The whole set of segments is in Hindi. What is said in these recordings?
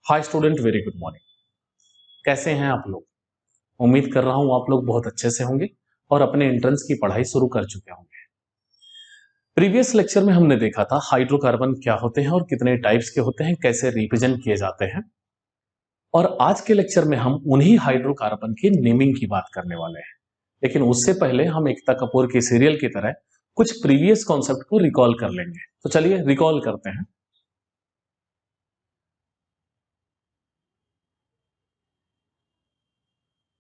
Hi student, very good morning. कैसे हैं आप लोग? उम्मीद कर रहा हूं आप लोग बहुत अच्छे से होंगे और अपने एंट्रेंस की पढ़ाई शुरू कर चुके होंगे। प्रीवियस लेक्चर में हमने देखा था हाइड्रोकार्बन क्या होते हैं और कितने टाइप्स के होते हैं, कैसे रिप्रेजेंट किए जाते हैं। और आज के लेक्चर में हम उन्हीं हाइड्रोकार्बन की नेमिंग की बात करने वाले हैं। लेकिन उससे पहले हम एकता कपूर की सीरियल की तरह कुछ प्रीवियस कॉन्सेप्ट को रिकॉल कर लेंगे। तो चलिए रिकॉल करते हैं।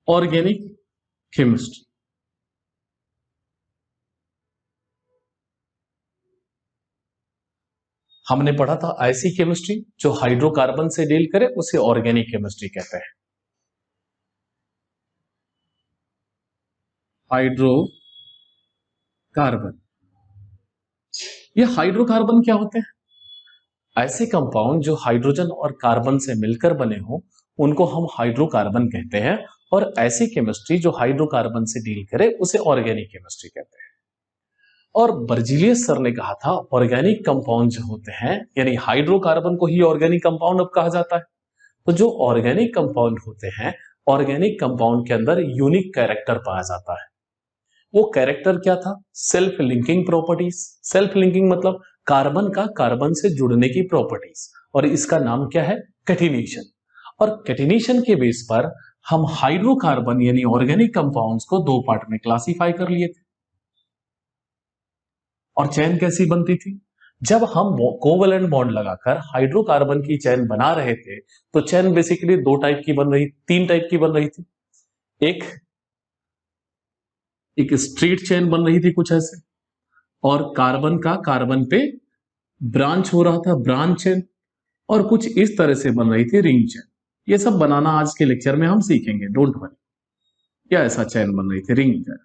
ऑर्गेनिक केमिस्ट्री, हमने पढ़ा था ऐसी केमिस्ट्री जो हाइड्रोकार्बन से डील करे उसे ऑर्गेनिक केमिस्ट्री कहते हैं। हाइड्रोकार्बन, ये हाइड्रोकार्बन क्या होते हैं? ऐसे कंपाउंड जो हाइड्रोजन और कार्बन से मिलकर बने हो उनको हम हाइड्रोकार्बन कहते हैं। और ऐसी केमिस्ट्री जो हाइड्रोकार्बन से डील करे उसे ऑर्गेनिक केमिस्ट्री कहते हैं। और बर्जीलियस सर ने कहा था ऑर्गेनिक कंपाउंड जो होते हैं, यानी हाइड्रोकार्बन को ही ऑर्गेनिक कंपाउंड अब कहा जाता है। तो जो ऑर्गेनिक कंपाउंड होते हैं, ऑर्गेनिक कंपाउंड के अंदर यूनिक कैरेक्टर पाया जाता है। वो कैरेक्टर क्या था? Self linking properties. Self linking मतलब कार्बन का कार्बन से जुड़ने की प्रॉपर्टीज, और इसका नाम क्या है? कैटिनेशन। और कैटिनेशन के बेस पर हम हाइड्रोकार्बन यानी ऑर्गेनिक कंपाउंड्स को दो पार्ट में क्लासिफाई कर लिए थे। और चेन कैसी बनती थी? जब हम कोवेलेंट बॉन्ड लगाकर हाइड्रोकार्बन की चेन बना रहे थे तो चेन बेसिकली दो टाइप की बन रही, तीन टाइप की बन रही थी। एक एक स्ट्रेट चेन बन रही थी कुछ ऐसे, और कार्बन का कार्बन पे ब्रांच हो रहा था, ब्रांच चेन। और कुछ इस तरह से बन रही थी रिंग चेन। ये सब बनाना आज के लेक्चर में हम सीखेंगे, डोंट वरी। क्या ऐसा चेन बन रही थी, रिंग चेन।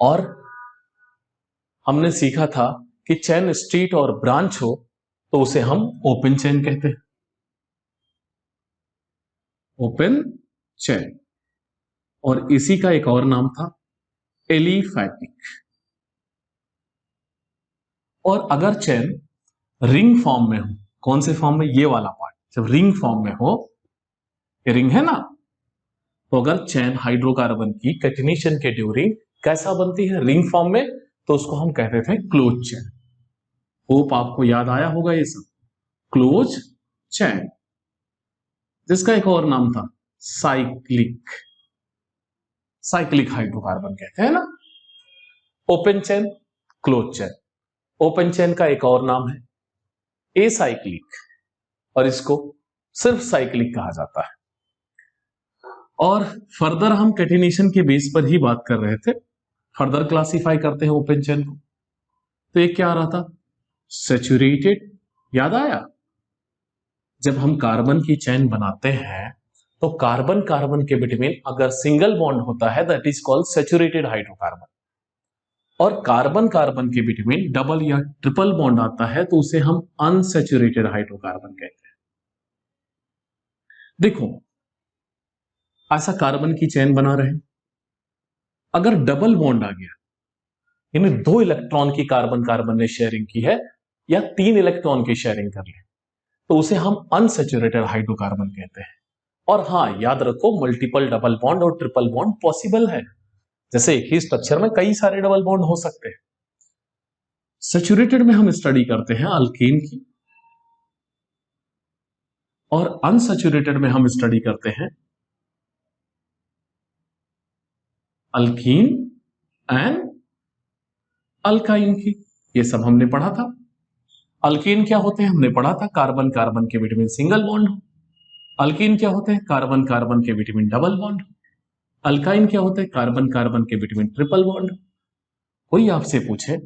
और हमने सीखा था कि चेन स्ट्रेट और ब्रांच हो तो उसे हम ओपन चेन कहते हैं। Open chain. और इसी का एक और नाम था एलिफैटिक। और अगर चेन रिंग फॉर्म में हो, कौन से फॉर्म में? ये वाला पार्ट जब रिंग फॉर्म में हो, ये रिंग है ना, तो अगर चेन हाइड्रोकार्बन की कैटिनेशन के ड्यूरिंग कैसा बनती है? रिंग फॉर्म में, तो उसको हम कहते थे क्लोज चेन। होप आपको याद आया होगा ये सब। क्लोज चेन, जिसका एक और नाम था साइक्लिक। साइक्लिक हाइड्रोकार्बन कहते हैं ना। Open chain, close chain. Open chain का एक और नाम है एसाइक्लिक, और इसको सिर्फ साइक्लिक कहा जाता है। और फर्दर हम कैटिनेशन के बेस पर ही बात कर रहे थे। फर्दर क्लासिफाई करते हैं ओपन चेन को। तो ये क्या आ रहा था? सैचुरेटेड। याद आया? जब हम कार्बन की चेन बनाते हैं तो कार्बन कार्बन के बिटवीन अगर सिंगल बॉन्ड होता है that is called saturated hydrocarbon. और कार्बन कार्बन के बिटवीन डबल या ट्रिपल बॉन्ड आता है तो उसे हम अनसैचुरेटेड हाइड्रोकार्बन कहते हैं। देखो, ऐसा कार्बन की चेन बना रहे, अगर डबल बॉन्ड आ गया, यानी दो इलेक्ट्रॉन की कार्बन कार्बन ने शेयरिंग की है या तीन इलेक्ट्रॉन की शेयरिंग कर ले, तो उसे हम अनसैचुरेटेड हाइड्रोकार्बन कहते हैं। और हां, याद रखो मल्टीपल डबल बॉन्ड और ट्रिपल बॉन्ड पॉसिबल है। जैसे एक ही स्ट्रक्चर में कई सारे डबल बॉन्ड हो सकते हैं। सैचुरेटेड में हम स्टडी करते हैं अल्कीन की, और अनसैचुरेटेड में हम स्टडी करते हैं अल्कीन एंड अल्काइन की। ये सब हमने पढ़ा था। अल्कीन क्या होते हैं हमने पढ़ा था, कार्बन कार्बन के बिटवीन सिंगल बॉन्ड हो। अल्कीन क्या होते हैं? कार्बन कार्बन के बिटवीन डबल बॉन्ड हो। अल्काइन क्या होते हैं? कार्बन कार्बन के बिटवीन ट्रिपल बॉन्ड हो। कोई आपसे पूछे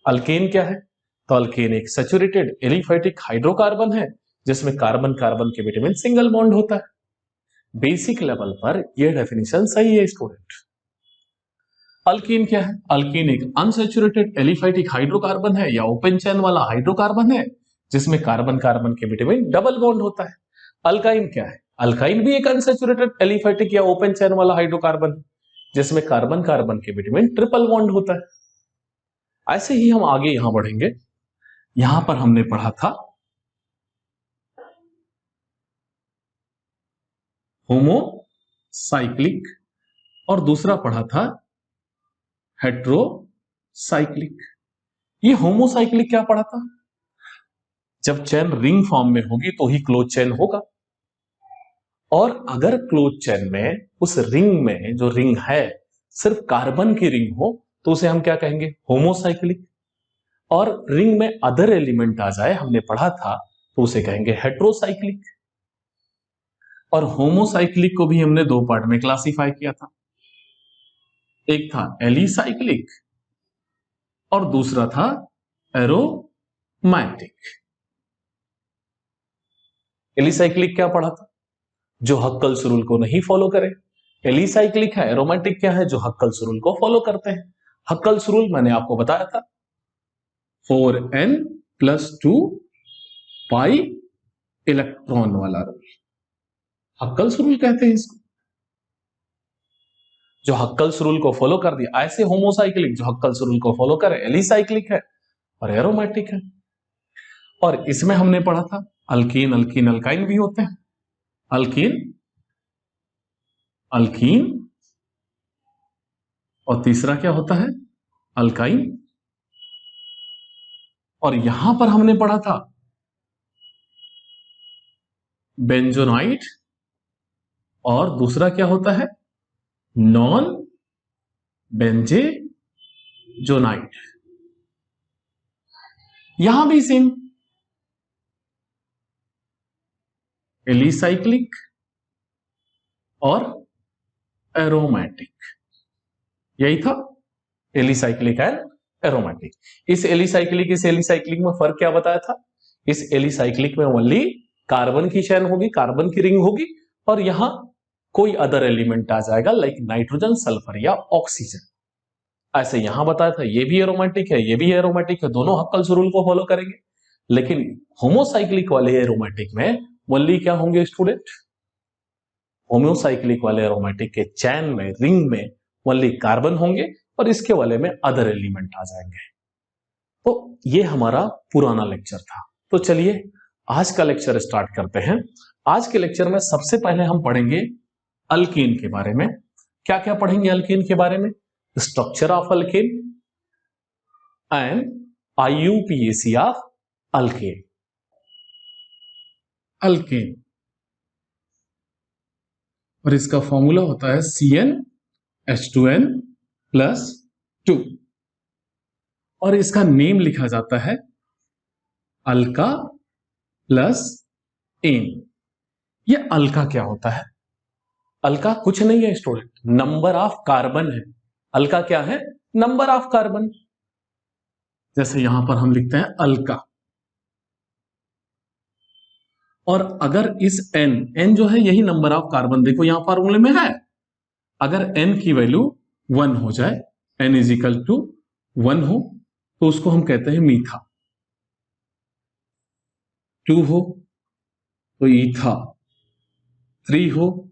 अल्केन क्या है, तो अल्केन एक सैचुरेटेड एलिफैटिक हाइड्रोकार्बन है जिसमें कार्बन कार्बन के बिटवीन सिंगल बॉन्ड होता है। बेसिक लेवल पर यह डेफिनेशन सही है स्टूडेंट। अल्कीन क्या है? अल्कीन एक अनसैचुरेटेड एलिफैटिक हाइड्रोकार्बन है या ओपन चेन वाला हाइड्रोकार्बन है जिसमें कार्बन कार्बन के बिटवीन डबल बॉन्ड होता है। अल्काइन क्या है? अल्काइन भी एक अनसैचुरेटेड एलिफैटिक या ओपन चेन वाला हाइड्रोकार्बन जिसमें कार्बन कार्बन के बिटवीन ट्रिपल बॉन्ड होता है। ऐसे ही हम आगे यहां बढ़ेंगे। यहां पर हमने पढ़ा था होमोसाइक्लिक, और दूसरा पढ़ा था हेट्रोसाइक्लिक। ये होमोसाइक्लिक क्या पढ़ा था? जब चेन रिंग फॉर्म में होगी तो ही क्लोज चेन होगा, और अगर क्लोज चेन में उस रिंग में जो रिंग है सिर्फ कार्बन की रिंग हो तो उसे हम क्या कहेंगे? होमोसाइक्लिक। और रिंग में अदर एलिमेंट आ जाए, हमने पढ़ा था, तो उसे कहेंगे हेट्रोसाइक्लिक। और होमोसाइक्लिक को भी हमने दो पार्ट में क्लासिफाई किया था, एक था एलिसाइक्लिक और दूसरा था एरोमैटिक। एलिसाइक्लिक क्या पढ़ा था? जो हक्कल्स रूल को नहीं फॉलो करे। एलिसाइक्लिक है, एरोमैटिक क्या है? जो हक्कल्स रूल को फॉलो करते हैं। हक्कल्स रूल मैंने आपको बताया था, 4n+2 पाई इलेक्ट्रॉन वाला रूल, हक्कल्स रूल कहते हैं इसको। जो हक्कल्स रूल को फॉलो कर दिया, ऐसे होमोसाइक्लिक जो हक्कल्स रूल को फॉलो करे एलिसाइक्लिक है और एरोमैटिक है। और इसमें हमने पढ़ा था अल्कीन, अल्कीन, अल्काइन भी होते हैं। अल्कीन, अल्कीन, और तीसरा क्या होता है? अल्काइन। और यहां पर हमने पढ़ा था बेंजोनाइट, और दूसरा क्या होता है? नॉन बेंजेजोनाइट। यहां भी सेम, एलिसाइक्लिक और एरोमैटिक, यही था एलिसाइक्लिक एंड एरोमैटिक। इस एलिसाइक्लिक में फर्क क्या बताया था? इस एलिसाइक्लिक में ओनली कार्बन की चेन होगी, कार्बन की रिंग होगी, और यहां कोई अदर एलिमेंट आ जाएगा लाइक नाइट्रोजन, सल्फर या ऑक्सीजन। ऐसे यहां बताया था ये भी एरोमैटिक है, ये भी एरोमैटिक है, दोनों हक्कल्स रूल को फॉलो करेंगे। लेकिन होमोसाइक्लिक वाले एरोमैटिक में ओनली क्या होंगे स्टूडेंट? होमोसाइक्लिक वाले एरोमैटिक के चैन में, रिंग में ओनली कार्बन होंगे और इसके वाले में अदर एलिमेंट आ जाएंगे। तो ये हमारा पुराना लेक्चर था। तो चलिए आज का लेक्चर स्टार्ट करते हैं। आज के लेक्चर में सबसे पहले हम पढ़ेंगे अल्कीन के बारे में। क्या क्या पढ़ेंगे अल्कीन के बारे में? Structure of alkyne and IUPAC of alkyne. Alkyne, और इसका फॉर्मूला होता है CnH2n+2, और इसका नेम लिखा जाता है अल्का प्लस एन। ये अल्का क्या होता है? अल्का कुछ नहीं है स्टूडेंट, नंबर ऑफ कार्बन है। अल्का क्या है? Number of carbon. जैसे यहां पर हम लिखते हैं अल्का, और अगर इस n जो है यही नंबर ऑफ कार्बन, देखो यहां फार्मूले में है, अगर n की वैल्यू 1 हो जाए, n = 1 हो तो उसको हम कहते हैं मीथा, 2 हो तो ईथा, 3 हो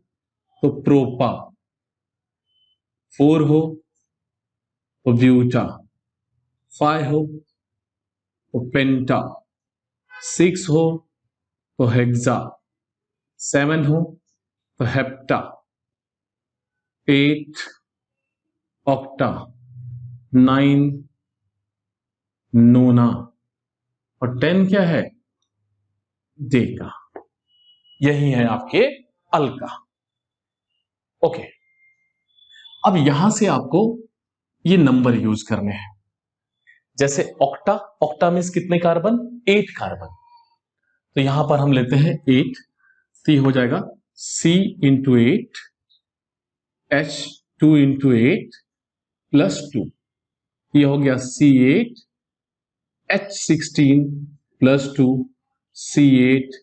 तो प्रोपा, 4 हो तो ब्यूटा, 5 हो तो पेंटा, 6 हो तो हेक्सा, 7 हो तो हेप्टा, 8 ऑक्टा, 9 नोना, और 10 क्या है? डेका। यही है आपके अल्का। ओके, अब यहां से आपको ये नंबर यूज करने हैं। जैसे ऑक्टा, ऑक्टा मीन्स कितने कार्बन? 8 कार्बन। तो यहां पर हम लेते हैं 8, तो ये हो जाएगा C × 8 H2 × 8+2, ये हो गया C8 H16+2 C8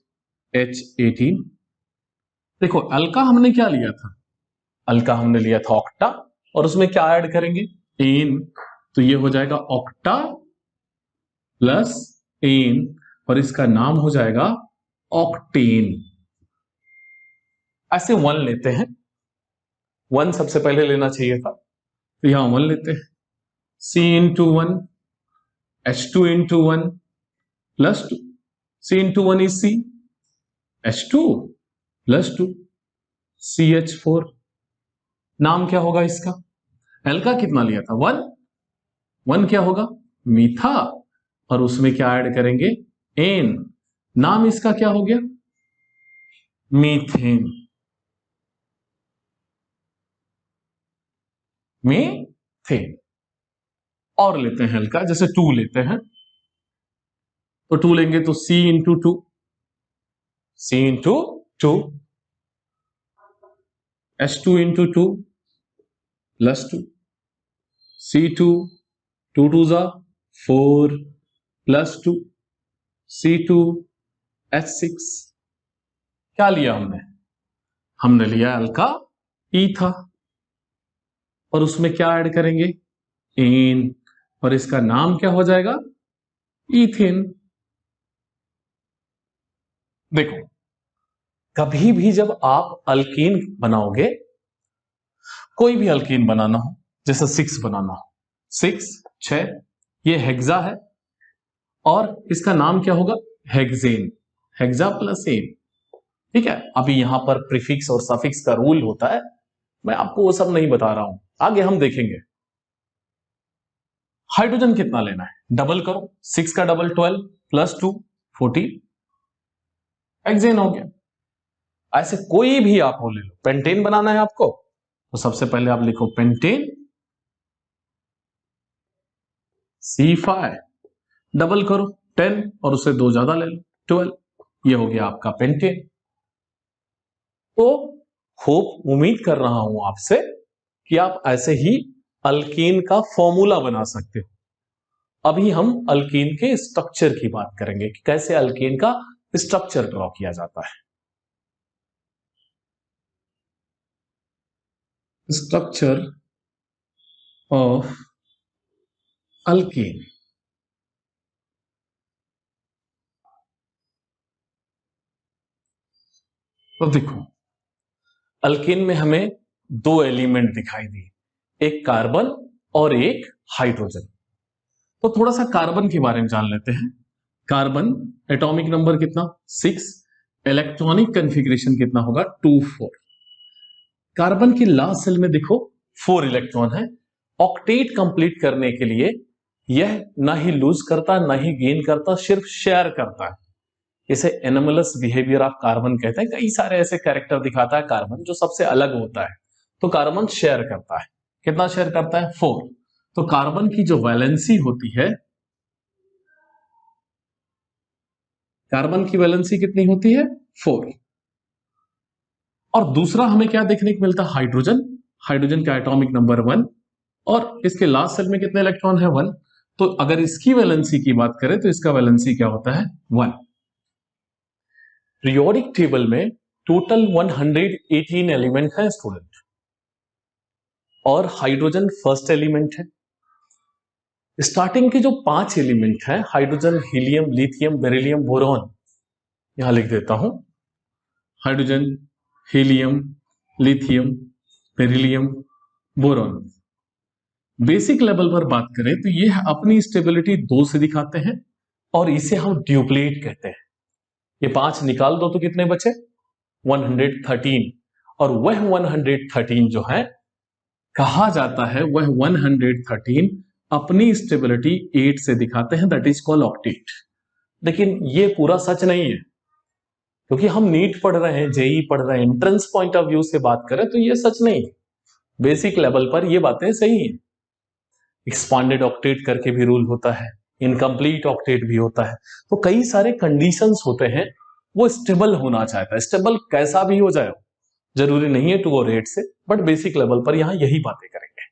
H18। देखो अल्का हमने क्या लिया था? अल्का हमने लिया था ऑक्टा, और उसमें क्या ऐड करेंगे? एन। तो ये हो जाएगा ऑक्टा प्लस एन, और इसका नाम हो जाएगा ऑक्टेन। ऐसे 1 लेते हैं, 1 सबसे पहले लेना चाहिए था, तो यहां 1 लेते हैं। C × 1 H2 × 1+2, C × 1 is C, H2+2, CH4। नाम क्या होगा इसका? एल का कितना लिया था? 1। 1 क्या होगा? मीथा। और उसमें क्या ऐड करेंगे? एन। नाम इसका क्या हो गया? मीथेन। मीथेन। और लेते हैं हल्का, जैसे 2 लेते हैं तो 2 लेंगे तो C into 2, C into 2, H2 into 2 plus 2, C2, 2 2 जा 4 प्लस 2, C2, H6। क्या लिया हमने? हमने लिया अल्का ईथा। और उसमें क्या ऐड करेंगे? एन। और इसका नाम क्या हो जाएगा? ईथेन। देखो, कभी भी जब आप अल्कीन बनाओगे, कोई भी अल्कीन बनाना हो, जैसे 6 बनाना हो, 6 6, ये हेक्सा है और इसका नाम क्या होगा? हेक्सेन। Hexa plus ane. ठीक है। अभी यहां पर प्रीफिक्स और सफिक्स का रूल होता है, मैं आपको वो सब नहीं बता रहा हूं, आगे हम देखेंगे। हाइड्रोजन कितना लेना है? डबल करो, 6 का डबल 12 प्लस 2 14, हेक्सेन हो गया। ऐसे कोई भी आप हो ले लो। पेंटेन बनाना है आपको तो सबसे पहले आप लिखो पेंटेन, C5, डबल करो 10 और उससे 2 ज्यादा ले लो 12, ये हो गया आपका पेंटेन। तो होप, उम्मीद कर रहा हूं आपसे कि आप ऐसे ही अल्कीन का फॉर्मूला बना सकते हो। अभी हम अल्कीन के स्ट्रक्चर की बात करेंगे कि कैसे अल्कीन का स्ट्रक्चर ड्रॉ किया जाता है। Structure of alkyne. तो देखो, अल्कीन में हमें 2 एलिमेंट दिखाई दिए, एक कार्बन और एक हाइड्रोजन। तो थोड़ा सा कार्बन के बारे में जान लेते हैं। कार्बन एटॉमिक नंबर कितना? 6। इलेक्ट्रॉनिक कॉन्फ़िगरेशन कितना होगा? 2 4। कार्बन की लास्ट सेल में देखो 4 इलेक्ट्रॉन है। ऑक्टेट कंप्लीट करने के लिए यह ना ही लूज करता ना ही गेन करता, सिर्फ शेयर करता है। इसे एनोमलस बिहेवियर ऑफ कार्बन कहते हैं। कई सारे ऐसे कैरेक्टर दिखाता है कार्बन जो सबसे अलग होता है। तो कार्बन शेयर करता है। कितना शेयर करता है? 4। तो कार्बन की जो वैलेंसी होती है, कार्बन की वैलेंसी कितनी होती है? 4। और दूसरा हमें क्या देखने को मिलता है? हाइड्रोजन। हाइड्रोजन का एटॉमिक नंबर 1 और इसके लास्ट सेल में कितने इलेक्ट्रॉन है? 1। तो अगर इसकी वैलेंसी की बात करें तो इसका वैलेंसी क्या होता है? 1। पीरियोडिक टेबल में टोटल 118 एलिमेंट है स्टूडेंट, और हाइड्रोजन फर्स्ट एलिमेंट है। स्टार्टिंग के जो 5 एलिमेंट हैं, hydrogen, helium, lithium, beryllium, boron, यहां लिख देता हूं। Hydrogen, helium, lithium, beryllium, boron. Basic level पर बात करें तो ये अपनी स्टेबिलिटी 2 से दिखाते हैं और इसे हम ड्यूप्लेट कहते हैं। ये 5 निकाल दो तो कितने बचे? 113। और वह 113 जो है, कहा जाता है वह 113 अपनी स्टेबिलिटी 8 से दिखाते हैं, दैट इज कॉल्ड ऑक्टेट। लेकिन ये पूरा सच नहीं है, क्योंकि हम नीट पढ़ रहे हैं, जेई पढ़ रहे हैं, एंट्रेंस पॉइंट ऑफ व्यू से बात करें तो ये सच नहीं है। बेसिक लेवल पर ये बातें सही है। एक्सपांडेड ऑक्टेट करके भी रूल होता है, इनकम्प्लीट ऑक्टेट भी होता है। तो कई सारे कंडीशंस होते हैं, वो स्टेबल होना चाहता है। स्टेबल कैसा भी हो जाए, जरूरी नहीं है 2 और 8 से, बट बेसिक लेवल पर यहां यही बातें करेंगे।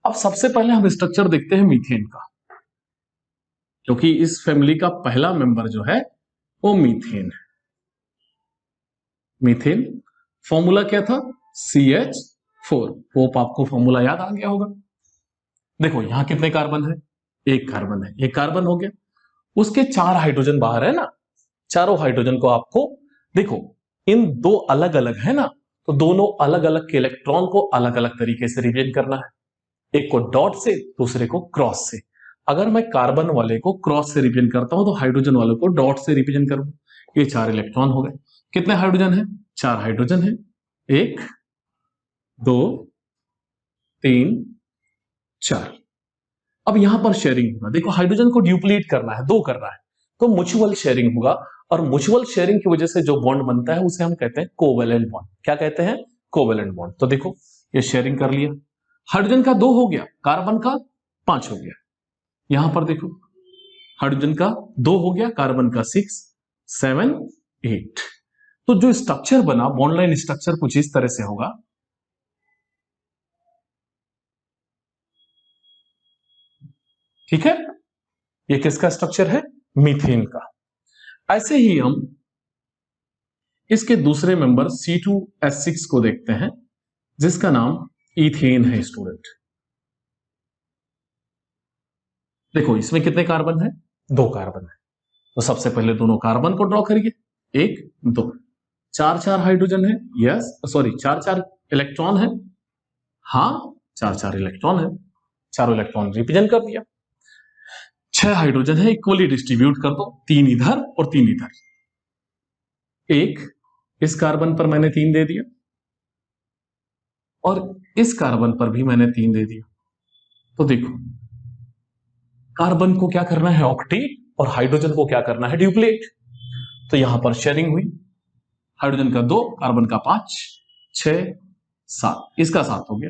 अब सबसे पहले हम स्ट्रक्चर देखते हैं मीथेन का, क्योंकि इस फैमिली का पहला मेंबर जो है वो मीथेन है। मीथेन फॉर्मूला क्या था? CH4। होप आपको फॉर्मूला याद आ गया होगा। देखो यहां कितने कार्बन है? एक कार्बन है, एक कार्बन हो गया। उसके 4 हाइड्रोजन बाहर है ना, चारों हाइड्रोजन को आपको देखो, इन 2 अलग अलग है ना, तो दोनों अलग अलग के इलेक्ट्रॉन को अलग अलग तरीके से रिप्रेजेंट करना है। एक को डॉट से, दूसरे को क्रॉस से। अगर मैं कार्बन वाले को क्रॉस से रिप्रेजेंट करता हूं तो हाइड्रोजन वाले को डॉट से रिप्रेजेंट करूंगा। ये 4 इलेक्ट्रॉन हो गए। कितने हाइड्रोजन है? 4 हाइड्रोजन है। 1 2 3 4। अब यहां पर शेयरिंग होगा, देखो हाइड्रोजन को ड्यूप्लीट करना है, 2 करना है, तो म्यूचुअल शेयरिंग होगा, और म्यूचुअल शेयरिंग की वजह से जो बॉन्ड बनता है उसे हम कहते हैं कोवेलेंट बॉन्ड। क्या कहते हैं? Covalent bond. तो देखो ये शेयरिंग कर लिया, हाइड्रोजन का 2 हो गया, कार्बन का 5 हो गया। यहां पर देखो हाइड्रोजन का 2 हो गया, कार्बन का 6 7 8। तो जो स्ट्रक्चर बना बॉन्ड लाइन स्ट्रक्चर कुछ इस तरह से होगा। ठीक है, ये किसका स्ट्रक्चर है? मीथेन का। ऐसे ही हम इसके दूसरे मेंबर C2H6 को देखते हैं, जिसका नाम इथेन है स्टूडेंट। देखो इसमें कितने कार्बन है? 2 कार्बन है। तो सबसे पहले दोनों कार्बन को ड्रॉ करिए, 1 2। 4 हाइड्रोजन है, यस सॉरी 4 इलेक्ट्रॉन है, हाँ 4 इलेक्ट्रॉन है, चारों इलेक्ट्रॉन रिप्रेजेंट कर दिया। 6 हाइड्रोजन है, इक्वली डिस्ट्रीब्यूट कर दो, 3 इधर और 3 इधर। एक इस कार्बन पर मैंने 3 दे दिया, और इस कार्बन पर भी मैंने 3 दे दिया। तो देखो कार्बन को क्या करना है? ऑक्टेट, और हाइड्रोजन को क्या करना है? ड्यूप्लेट। तो यहां पर शेयरिंग हुई, हाइड्रोजन का 2, कार्बन का 5 6 7, इसका 7 हो गया,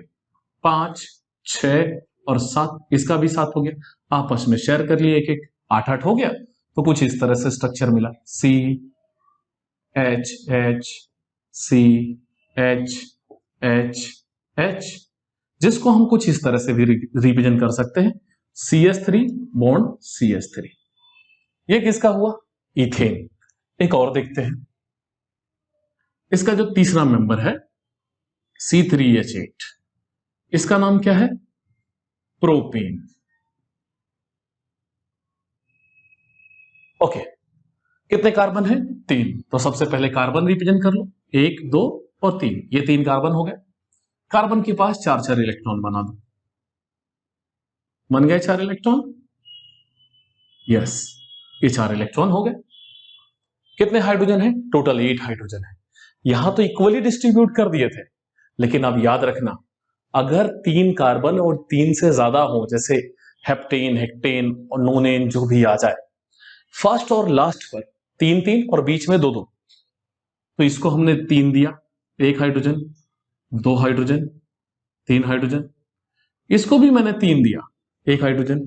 5 6 और 7, इसका भी 7 हो गया। आपस में शेयर कर लिए, एक एक 8 8 हो गया। तो कुछ इस तरह से स्ट्रक्चर मिला, C H H C H H H, जिसको हम कुछ इस तरह से भी रिप्रेजेंट कर सकते हैं, CH3 बॉन्ड CH3। ये किसका हुआ? इथेन। एक और देखते हैं, इसका जो तीसरा मेंबर है C3H8, इसका नाम क्या है? प्रोपेन। ओके, कितने कार्बन है? 3। तो सबसे पहले कार्बन रिप्रेजेंट कर लो, 1 2 और 3, ये 3 कार्बन हो गए। कार्बन के पास 4 इलेक्ट्रॉन बना दो, बन गए 4 इलेक्ट्रॉन, यस ये 4 इलेक्ट्रॉन हो गए। कितने हाइड्रोजन है? टोटल 8 हाइड्रोजन है। यहां तो इक्वली डिस्ट्रीब्यूट कर दिए थे, लेकिन अब याद रखना, अगर 3 कार्बन और 3 से ज्यादा हो, जैसे हेप्टेन हेक्टेन और नोनेन जो भी आ जाए, फर्स्ट और लास्ट पर 3 3 और बीच में 2 2, तो इसको हमने 3 दिया, 1 हाइड्रोजन 2 हाइड्रोजन 3 हाइड्रोजन। इसको भी मैंने 3 दिया, 1 हाइड्रोजन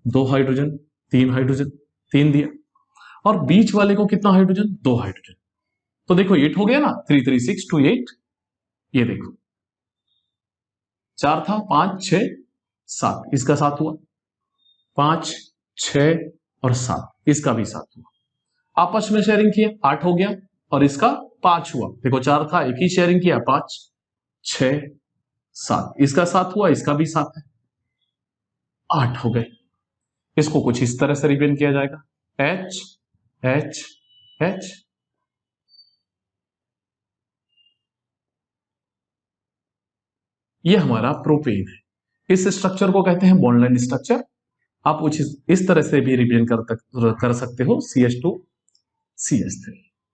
2 हाइड्रोजन 3 हाइड्रोजन, 3 दिया। और बीच वाले को कितना हाइड्रोजन? 2 हाइड्रोजन। तो देखो 8 हो गया ना, 3 3 6 2 8। ये देखो 4 था, 5 6 7, इसका 7 हुआ, 5 6 और 7, इसका भी 7 हुआ। आपस में शेयरिंग किया, 8 हो गया, और इसका 5 हुआ। देखो 4 था, एक ही शेयरिंग किया, 5 6 7, इसका 7 हुआ, इसका भी 7 है, 8 हो गए। इसको कुछ इस तरह से रिप्रेजेंट किया जाएगा, H H H। ये हमारा प्रोपेन है। इस स्ट्रक्चर को कहते हैं बॉन्ड लाइन स्ट्रक्चर। आप कुछ इस तरह से भी रिप्रेजेंट कर सकते हो, CH2 CH3।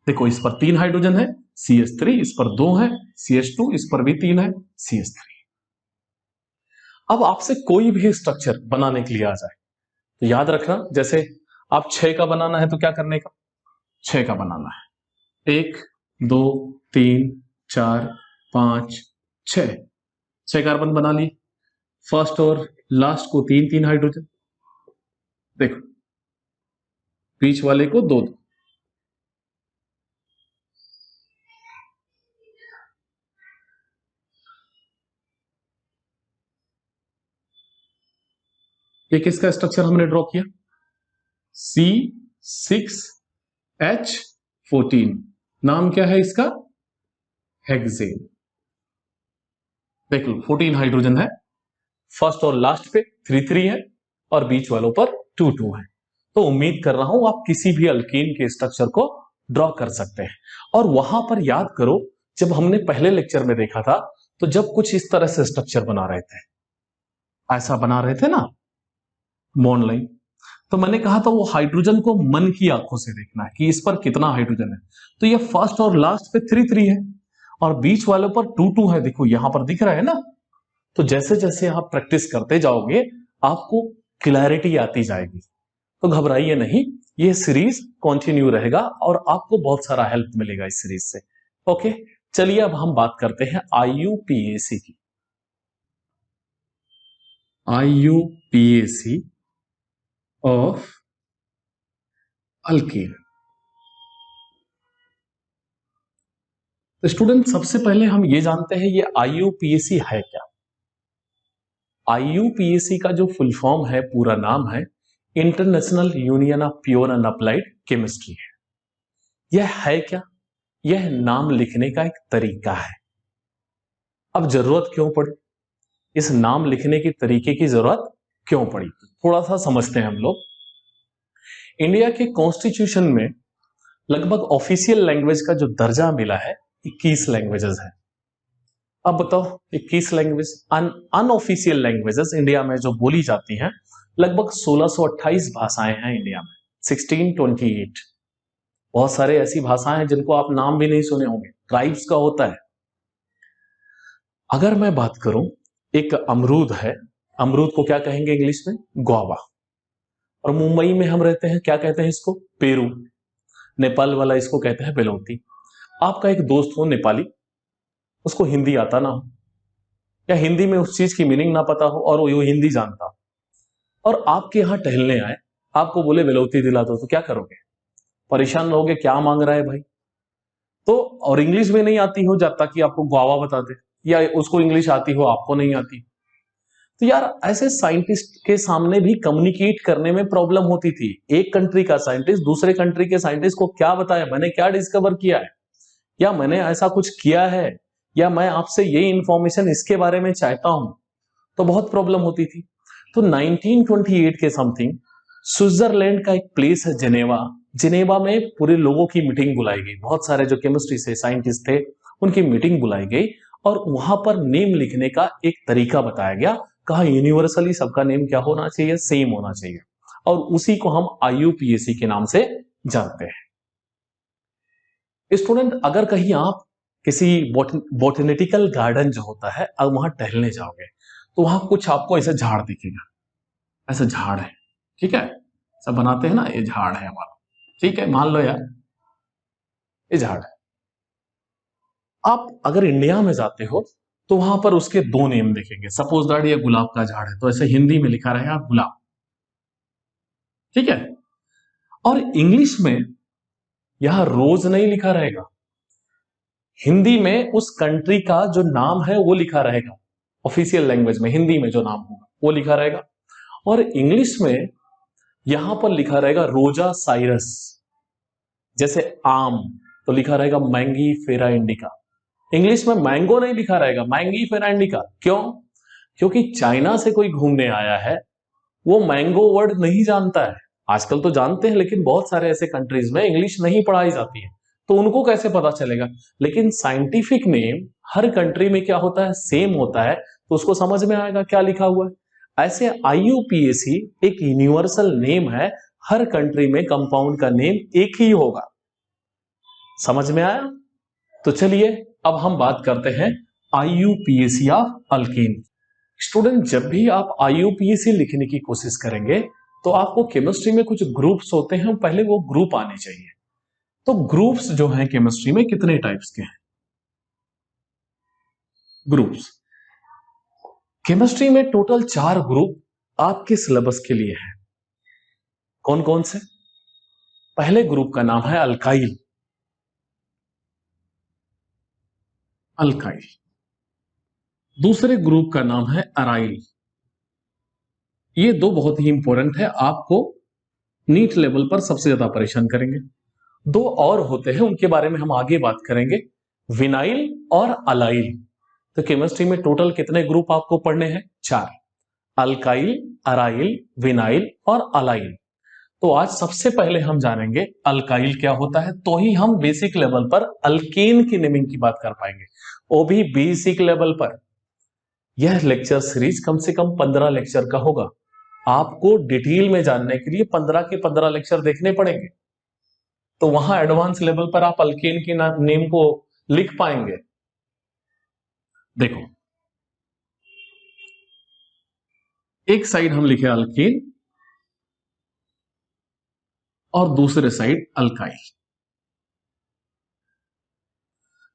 देखो इस पर 3 हाइड्रोजन है, CH3, इस पर 2 है, CH2, इस पर भी 3 है, CH3। अब आपसे कोई भी स्ट्रक्चर बनाने के लिए आ जाए तो याद रखना, जैसे आप 6 का बनाना है तो क्या करने का? 6 का बनाना है, 1 2 3 4 5 6, 6 कार्बन बना लिए। फर्स्ट और लास्ट को 3 3 हाइड्रोजन, देखो बीच वाले को 2 2। ये किसका स्ट्रक्चर हमने ड्रॉ किया? C6H14, नाम क्या है इसका? हेक्सेन। देख लो 14 हाइड्रोजन है, फर्स्ट और लास्ट पे 3 3 है, और बीच वालों पर 2 2 है। तो उम्मीद कर रहा हूं आप किसी भी अल्कीन के स्ट्रक्चर को ड्रॉ कर सकते हैं। और वहां पर याद करो, जब हमने पहले लेक्चर में देखा था, तो जब कुछ इस तरह से स्ट्रक्चर बना रहे थे, ऐसा बना रहे थे ना बॉन्ड लाइन, तो मैंने कहा था वो हाइड्रोजन को मन की आंखों से देखना है कि इस पर कितना हाइड्रोजन है। तो ये फर्स्ट और लास्ट पे 3 3 है, और बीच वाले पर 2 है, देखो यहां पर दिख रहा है ना। तो जैसे जैसे आप प्रैक्टिस करते जाओगे आपको क्लैरिटी आती जाएगी, तो घबराइए नहीं, ये सीरीज कंटिन्यू रहेगा और आपको बहुत सारा हेल्प मिलेगा इस सीरीज से। ओके, चलिए अब हम बात करते हैं IUPAC की। IUPAC of alkyne. तो स्टूडेंट सबसे पहले हम ये जानते हैं ये IUPAC है क्या। IUPAC का जो फुल फॉर्म है, पूरा नाम है international union of pure and applied chemistry है। यह है क्या? यह नाम लिखने का एक तरीका है। अब जरूरत क्यों पड़ी, इस नाम लिखने के तरीके की जरूरत क्यों पड़ी, थोड़ा सा समझते हैं हम लोग। इंडिया के कॉन्स्टिट्यूशन में लगभग ऑफिशियल लैंग्वेज का जो दर्जा मिला है 21 लैंग्वेजेस है। अब बताओ 21 लैंग्वेज, अनऑफिशियल लैंग्वेजेस इंडिया में जो बोली जाती हैं लगभग 1628 भाषाएं हैं इंडिया में, 1628। बहुत सारे ऐसी भाषाएं हैं जिनको आप नाम भी नहीं सुने होंगे, ट्राइब्स का होता है। अगर मैं बात करूं, एक अमरूद है, अमरूद को क्या कहेंगे इंग्लिश में? ग्वावा। और मुंबई में हम रहते हैं, क्या कहते हैं इसको? पेरू। नेपाल वाला इसको कहते हैं बेलौती। आपका एक दोस्त हो नेपाली, उसको हिंदी आता ना हो, या हिंदी में उस चीज की मीनिंग ना पता हो और वो हिंदी जानता हो, और आपके यहां टहलने आए, आपको बोले बेलौती दिला दो, तो क्या करोगे? परेशान रहोगे, क्या मांग रहा है भाई। तो और इंग्लिश में नहीं आती हो जब तक कि आपको ग्वावा बता दे, या उसको इंग्लिश आती हो आपको नहीं आती। तो यार ऐसे साइंटिस्ट के सामने भी कम्युनिकेट करने में प्रॉब्लम होती थी। एक कंट्री का साइंटिस्ट दूसरे कंट्री के साइंटिस्ट को क्या बताया, मैंने क्या डिस्कवर किया है, या मैंने ऐसा कुछ किया है, या मैं आपसे ये इंफॉर्मेशन इसके बारे में चाहता हूं, तो बहुत प्रॉब्लम होती थी। तो 1928 के समथिंग स्विट्जरलैंड का एक प्लेस है जेनेवा, जिनेवा में पूरे लोगों की मीटिंग बुलाई गई, बहुत सारे जो केमिस्ट्री से साइंटिस्ट थे उनकी मीटिंग बुलाई गई, और वहां पर नेम लिखने का एक तरीका बताया गया। कहा यूनिवर्सली सबका नेम क्या होना चाहिए? सेम होना चाहिए, और उसी को हम IUPAC के नाम से जानते हैं। स्टूडेंट अगर कहीं आप किसी बोटेनिटिकल गार्डन जो होता है, अब वहां टहलने जाओगे तो वहां कुछ आपको ऐसे झाड़ दिखेगा, ऐसा झाड़ है, ठीक है, सब बनाते हैं ना, ये झाड़ है हमारा, ठीक है, मान लो यार ये झाड़ है। आप अगर इंडिया में जाते हो तो वहां पर उसके 2 नेम दिखेंगे। सपोज दैट ये गुलाब का झाड़ है, तो ऐसे हिंदी में लिखा रहेगा गुलाब, ठीक है। और इंग्लिश में यहां रोज नहीं लिखा रहेगा, हिंदी में उस कंट्री का जो नाम है वो लिखा रहेगा, ऑफिशियल लैंग्वेज में हिंदी में जो नाम होगा वो लिखा रहेगा। और इंग्लिश में यहां पर लिखा रहेगा रोजा साइरस। जैसे आम तो लिखा रहेगा मैंगी फेरा इंडिका, इंग्लिश में मैंगो नहीं लिखा रहेगा, मैंगी फेरा इंडिका। क्यों? क्योंकि चाइना से कोई घूमने आया है, वो मैंगो वर्ड नहीं जानता है। आजकल तो जानते हैं, लेकिन बहुत सारे ऐसे कंट्रीज में इंग्लिश नहीं पढ़ाई जाती है, तो उनको कैसे पता चलेगा। लेकिन साइंटिफिक नेम हर कंट्री में क्या होता है? सेम होता है, तो उसको समझ में आएगा क्या लिखा हुआ है। ऐसे IUPAC एक यूनिवर्सल नेम है, हर कंट्री में कंपाउंड का नेम एक ही होगा। समझ में आया? तो चलिए अब हम बात करते हैं IUPAC ऑफ अल्कीन। स्टूडेंट जब भी आप IUPAC लिखने की कोशिश करेंगे तो आपको केमिस्ट्री में कुछ ग्रुप्स होते हैं, पहले वो ग्रुप आने चाहिए। तो ग्रुप्स जो हैं केमिस्ट्री में कितने टाइप्स के हैं? ग्रुप्स केमिस्ट्री में टोटल 4 ग्रुप आपके सिलेबस के लिए है। कौन कौन से? पहले ग्रुप का नाम है अल्काइल, अल्काइल। दूसरे ग्रुप का नाम है अराइल। ये 2 बहुत ही इंपॉर्टेंट है, आपको नीट लेवल पर सबसे ज्यादा परेशान करेंगे। 2 और होते हैं, उनके बारे में हम आगे बात करेंगे, विनाइल और अलाइल। तो केमिस्ट्री में टोटल कितने ग्रुप आपको पढ़ने हैं? 4, अल्काइल, अराइल, विनाइल और अलाइल। तो आज सबसे पहले हम जानेंगे अल्काइल क्या होता है, तो ही हम बेसिक लेवल पर अल्केन की नेमिंग की बात कर पाएंगे, वो भी बेसिक लेवल पर। यह लेक्चर सीरीज कम से कम 15 लेक्चर का होगा। आपको डिटेल में जानने के लिए 15 के 15 लेक्चर देखने पड़ेंगे, तो वहां एडवांस लेवल पर आप अल्केन की नेम को लिख पाएंगे। देखो, एक साइड हम लिखे अल्केन और दूसरे साइड अल्काइल।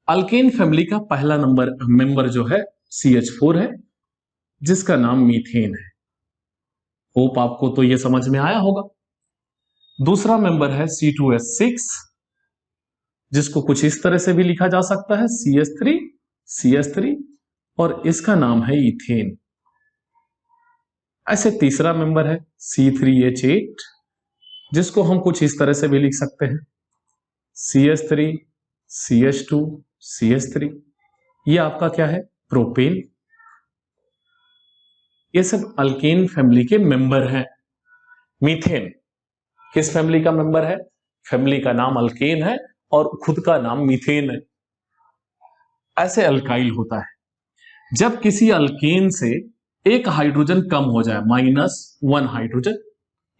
अल्केन फैमिली का पहला मेंबर जो है CH4 है, जिसका नाम मीथेन है। होप आपको तो ये समझ में आया होगा। दूसरा मेंबर है C2H6, जिसको कुछ इस तरह से भी लिखा जा सकता है CH3 और इसका नाम है इथेन। ऐसे तीसरा मेंबर है C3H8, जिसको हम कुछ इस तरह से भी लिख सकते हैं CH3 CH2 CH3। ये आपका क्या है, प्रोपेन। ये सब अल्केन फैमिली के मेंबर हैं। मीथेन किस फैमिली का मेंबर है? फैमिली का नाम अल्केन है और खुद का नाम मीथेन है। ऐसे अल्काइल होता है जब किसी अल्केन से एक हाइड्रोजन कम हो जाए, -1 हाइड्रोजन,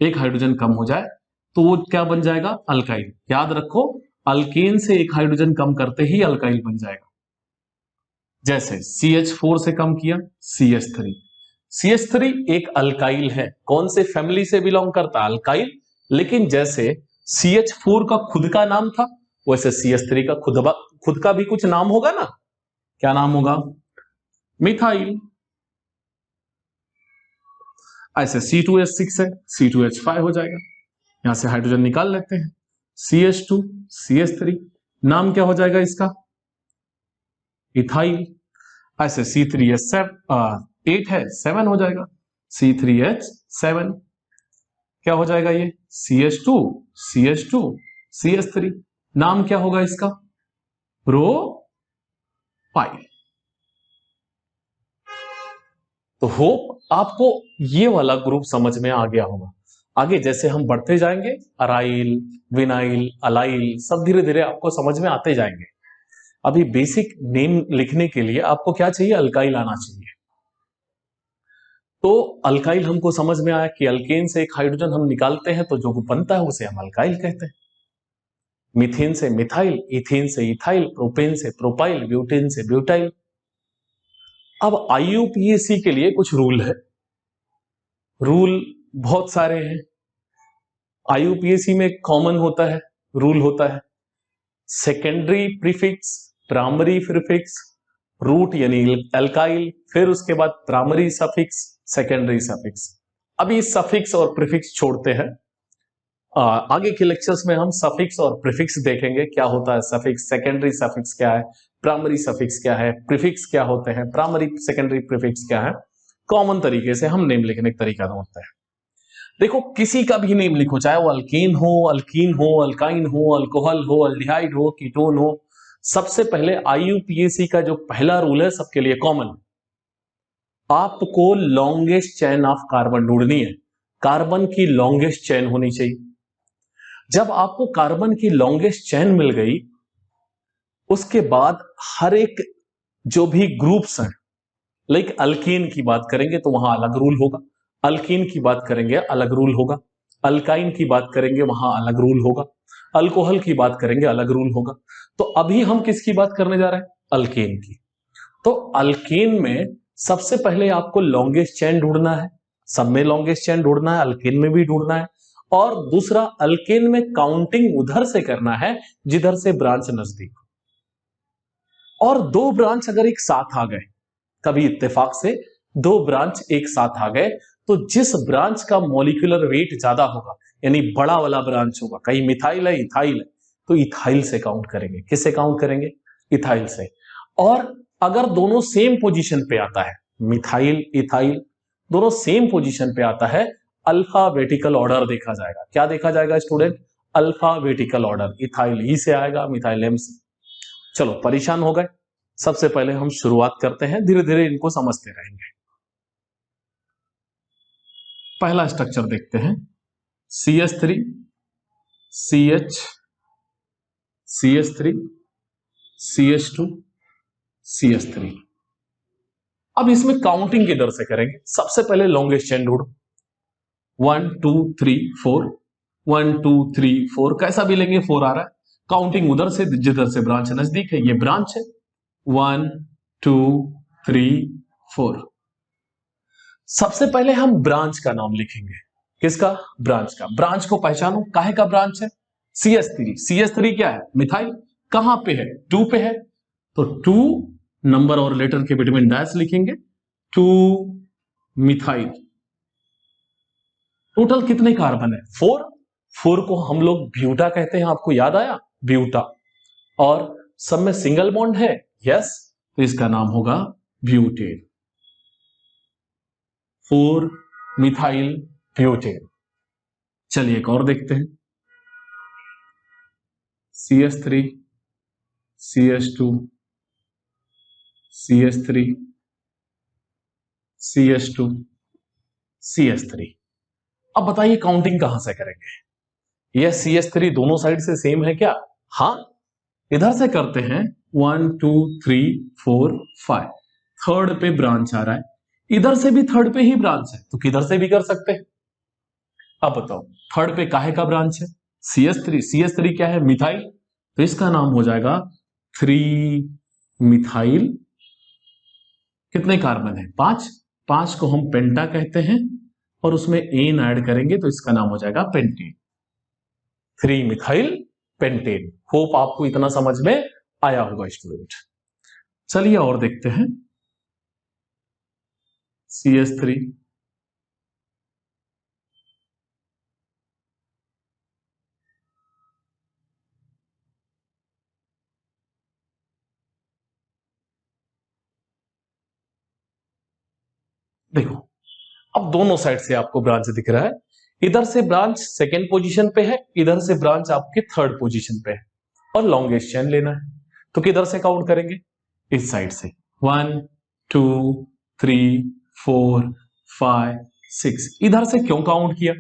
एक हाइड्रोजन कम हो जाए तो वो क्या बन जाएगा, अल्काइल। याद रखो, अल्केन से एक हाइड्रोजन कम करते ही अल्काइल बन जाएगा। जैसे CH4 से कम किया CH3। CH3 एक अल्काइल है, कौन से फैमिली से बिलोंग करता है, अल्काइल। लेकिन जैसे CH4 का खुद का नाम था, वैसे CH3 का खुद का भी कुछ नाम होगा ना। क्या नाम होगा, मिथाइल। ऐसे C2H6 है, C2H5 हो जाएगा। यहां से हाइड्रोजन निकाल लेते हैं, CH2 CH3, नाम क्या हो जाएगा इसका, इथाइल। ऐसे C3H8 है, 7 हो जाएगा, C3H7। क्या हो जाएगा ये, CH2 CH2 CH3, नाम क्या होगा इसका, प्रोपाइल। तो होप आपको ये वाला ग्रुप समझ में आ गया होगा। आगे जैसे हम बढ़ते जाएंगे, अराइल, विनाइल, अलाइल, सब धीरे धीरे आपको समझ में आते जाएंगे। अभी बेसिक नेम लिखने के लिए आपको क्या चाहिए, अल्काइल आना चाहिए। तो अल्काइल हमको समझ में आया कि अल्केन से एक हाइड्रोजन हम निकालते हैं तो जो बनता है उसे हम अल्काइल कहते हैं। मीथेन से मिथाइल, इथेन से इथाइल, प्रोपेन से प्रोपाइल, ब्यूटेन से ब्यूटाइल। अब IUPAC के लिए कुछ रूल है, रूल बहुत सारे हैं। IUPAC में कॉमन होता है, रूल होता है secondary prefix, primary prefix, root यानी अल्काइल, फिर उसके बाद प्राइमरी सफिक्स, सेकेंडरी सफिक्स। अभी सफिक्स और प्रीफिक्स छोड़ते हैं, आगे के लेक्चर्स में हम सफिक्स और प्रीफिक्स देखेंगे, क्या होता है सफिक्स, सेकेंडरी सफिक्स क्या है, प्राइमरी सफिक्स क्या है, प्रीफिक्स क्या होते हैं, प्राइमरी सेकेंडरी प्रीफिक्स क्या है। कॉमन तरीके से हम नेम लिखने का तरीका ढूंढते हैं। देखो, किसी का भी नेम लिखो, चाहे वो अल्केन हो, अल्कीन हो, अल्काइन हो, अल्कोहल हो, अल्डिहाइड हो, कीटोन हो, सबसे पहले IUPAC का जो पहला रूल है सबके लिए कॉमन, आपको लॉन्गेस्ट चेन ऑफ कार्बन ढूंढनी है। कार्बन की लॉन्गेस्ट चेन होनी चाहिए। जब आपको कार्बन की लॉन्गेस्ट चेन मिल गई, उसके बाद हर एक जो भी ग्रुप्स हैं, लाइक अल्कीन की बात करेंगे तो वहां अलग रूल होगा, अल्कीन की बात करेंगे अलग रूल होगा, अल्काइन की बात करेंगे वहां अलग रूल होगा, अल्कोहल की बात करेंगे अलग रूल होगा। तो अभी हम किसकी बात करने जा रहे हैं, अल्केन की। तो अल्केन में सबसे पहले आपको लॉन्गेस्ट चेन ढूंढना है, सब में लॉन्गेस्ट चेन ढूंढना है, अल्केन में भी ढूंढना है। और दूसरा, अल्केन में काउंटिंग उधर से करना है जिधर से ब्रांच नजदीक हो। और दो ब्रांच अगर एक साथ आ गए, कभी इत्तेफाक से दो ब्रांच एक साथ आ गए, तो जिस ब्रांच का मॉलिक्यूलर वेट ज्यादा होगा, यानी बड़ा वाला ब्रांच होगा, कहीं मिथाइल है, इथाइल है, तो इथाइल से काउंट करेंगे। किससे काउंट करेंगे, इथाइल से। और अगर दोनों सेम पोजीशन पे आता है, मिथाइल इथाइल दोनों सेम पोजीशन पे आता है, अल्फाबेटिकल ऑर्डर देखा जाएगा। क्या देखा जाएगा स्टूडेंट, अल्फाबेटिकल ऑर्डर। इथाइल ई से आएगा, मिथाइल एम से। चलो, परेशान हो गए। सबसे पहले हम शुरुआत करते हैं, धीरे धीरे इनको समझते रहेंगे। पहला स्ट्रक्चर देखते हैं, CH3 CH CH3 CH2 CH3। अब इसमें काउंटिंग किधर से करेंगे, सबसे पहले लॉन्गेस्ट चेन ढूंढो, 1 2 3 4, 1 2 3 4, कैसा भी लेंगे 4 आ रहा है। काउंटिंग उधर से जिधर से ब्रांच नजदीक है, ये ब्रांच है, 1 2 3 4। सबसे पहले हम ब्रांच का नाम लिखेंगे। किसका? ब्रांच का। ब्रांच को पहचानो, काहे का ब्रांच है? CH3। CH3 क्या है? मिथाइल। कहां पे है? 2 पे है, तो 2 नंबर और लेटर के बिटवीन डैश लिखेंगे, 2 मिथाइल। टोटल कितने कार्बन है? 4। 4 को हम लोग ब्यूटा कहते हैं, आपको याद आया? ब्यूटा। और सब में सिंगल बॉन्ड है, यस, तो इसका नाम होगा ब्यूटेन। 4 methyl butane. चलिए एक और देखते हैं। CH3 CH2 CH3 CH2 CH3। अब बताइए काउंटिंग कहां से करेंगे? यह CH3 दोनों साइड से सेम है क्या? हाँ, इधर से करते हैं 1 2 3 4 5। थर्ड पे ब्रांच आ रहा है, इधर से भी थर्ड पे ही ब्रांच है, तो किधर से भी कर सकते हैं। अब बताओ थर्ड पे काहे का ब्रांच है? CH3। CH3 क्या है? मिथाइल, तो इसका नाम हो जाएगा 3 मिथाइल। कितने कार्बन है? 5। 5 को हम पेंटा कहते हैं, और उसमें एन ऐड करेंगे तो इसका नाम हो जाएगा पेंटेन। 3 methyl pentane. होप आपको इतना समझ में आया होगा स्टूडेंट। चलिए और देखते हैं। CH3 देखो, अब दोनों साइड से आपको ब्रांच दिख रहा है। इधर से ब्रांच सेकेंड पोजीशन पे है, इधर से ब्रांच आपके थर्ड पोजीशन पे है, और लॉन्गेस्ट चेन लेना है, तो किधर से काउंट करेंगे? इस साइड से। 1 2 3 4 5 6। इधर से क्यों काउंट किया?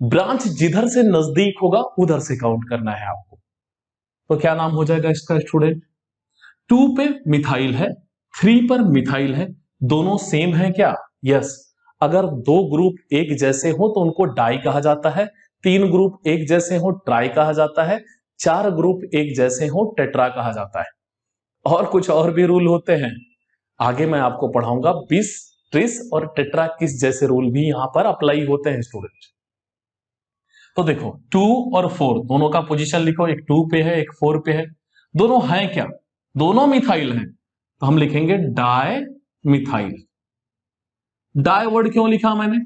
ब्रांच जिधर से नजदीक होगा उधर से काउंट करना है आपको। तो क्या नाम हो जाएगा इसका स्टूडेंट? 2 पे मिथाइल है, 3 पर मिथाइल है, दोनों सेम है क्या? यस। अगर दो ग्रुप एक जैसे हो तो उनको डाई कहा जाता है, 3 ग्रुप एक जैसे हो ट्राई कहा जाता है, 4 ग्रुप एक जैसे हो टेट्रा कहा जाता है। और कुछ और भी रूल होते हैं, आगे मैं आपको पढ़ाऊंगा। बिस, ट्रिस और टेट्रा किस जैसे रूल भी यहां पर अप्लाई होते हैं स्टूडेंट। तो देखो 2 और 4 दोनों का पोजीशन लिखो, एक 2 पे है एक 4 पे है। दोनों हैं क्या? दोनों मिथाइल हैं, तो हम लिखेंगे डाई मिथाइल। डाई वर्ड क्यों लिखा मैंने?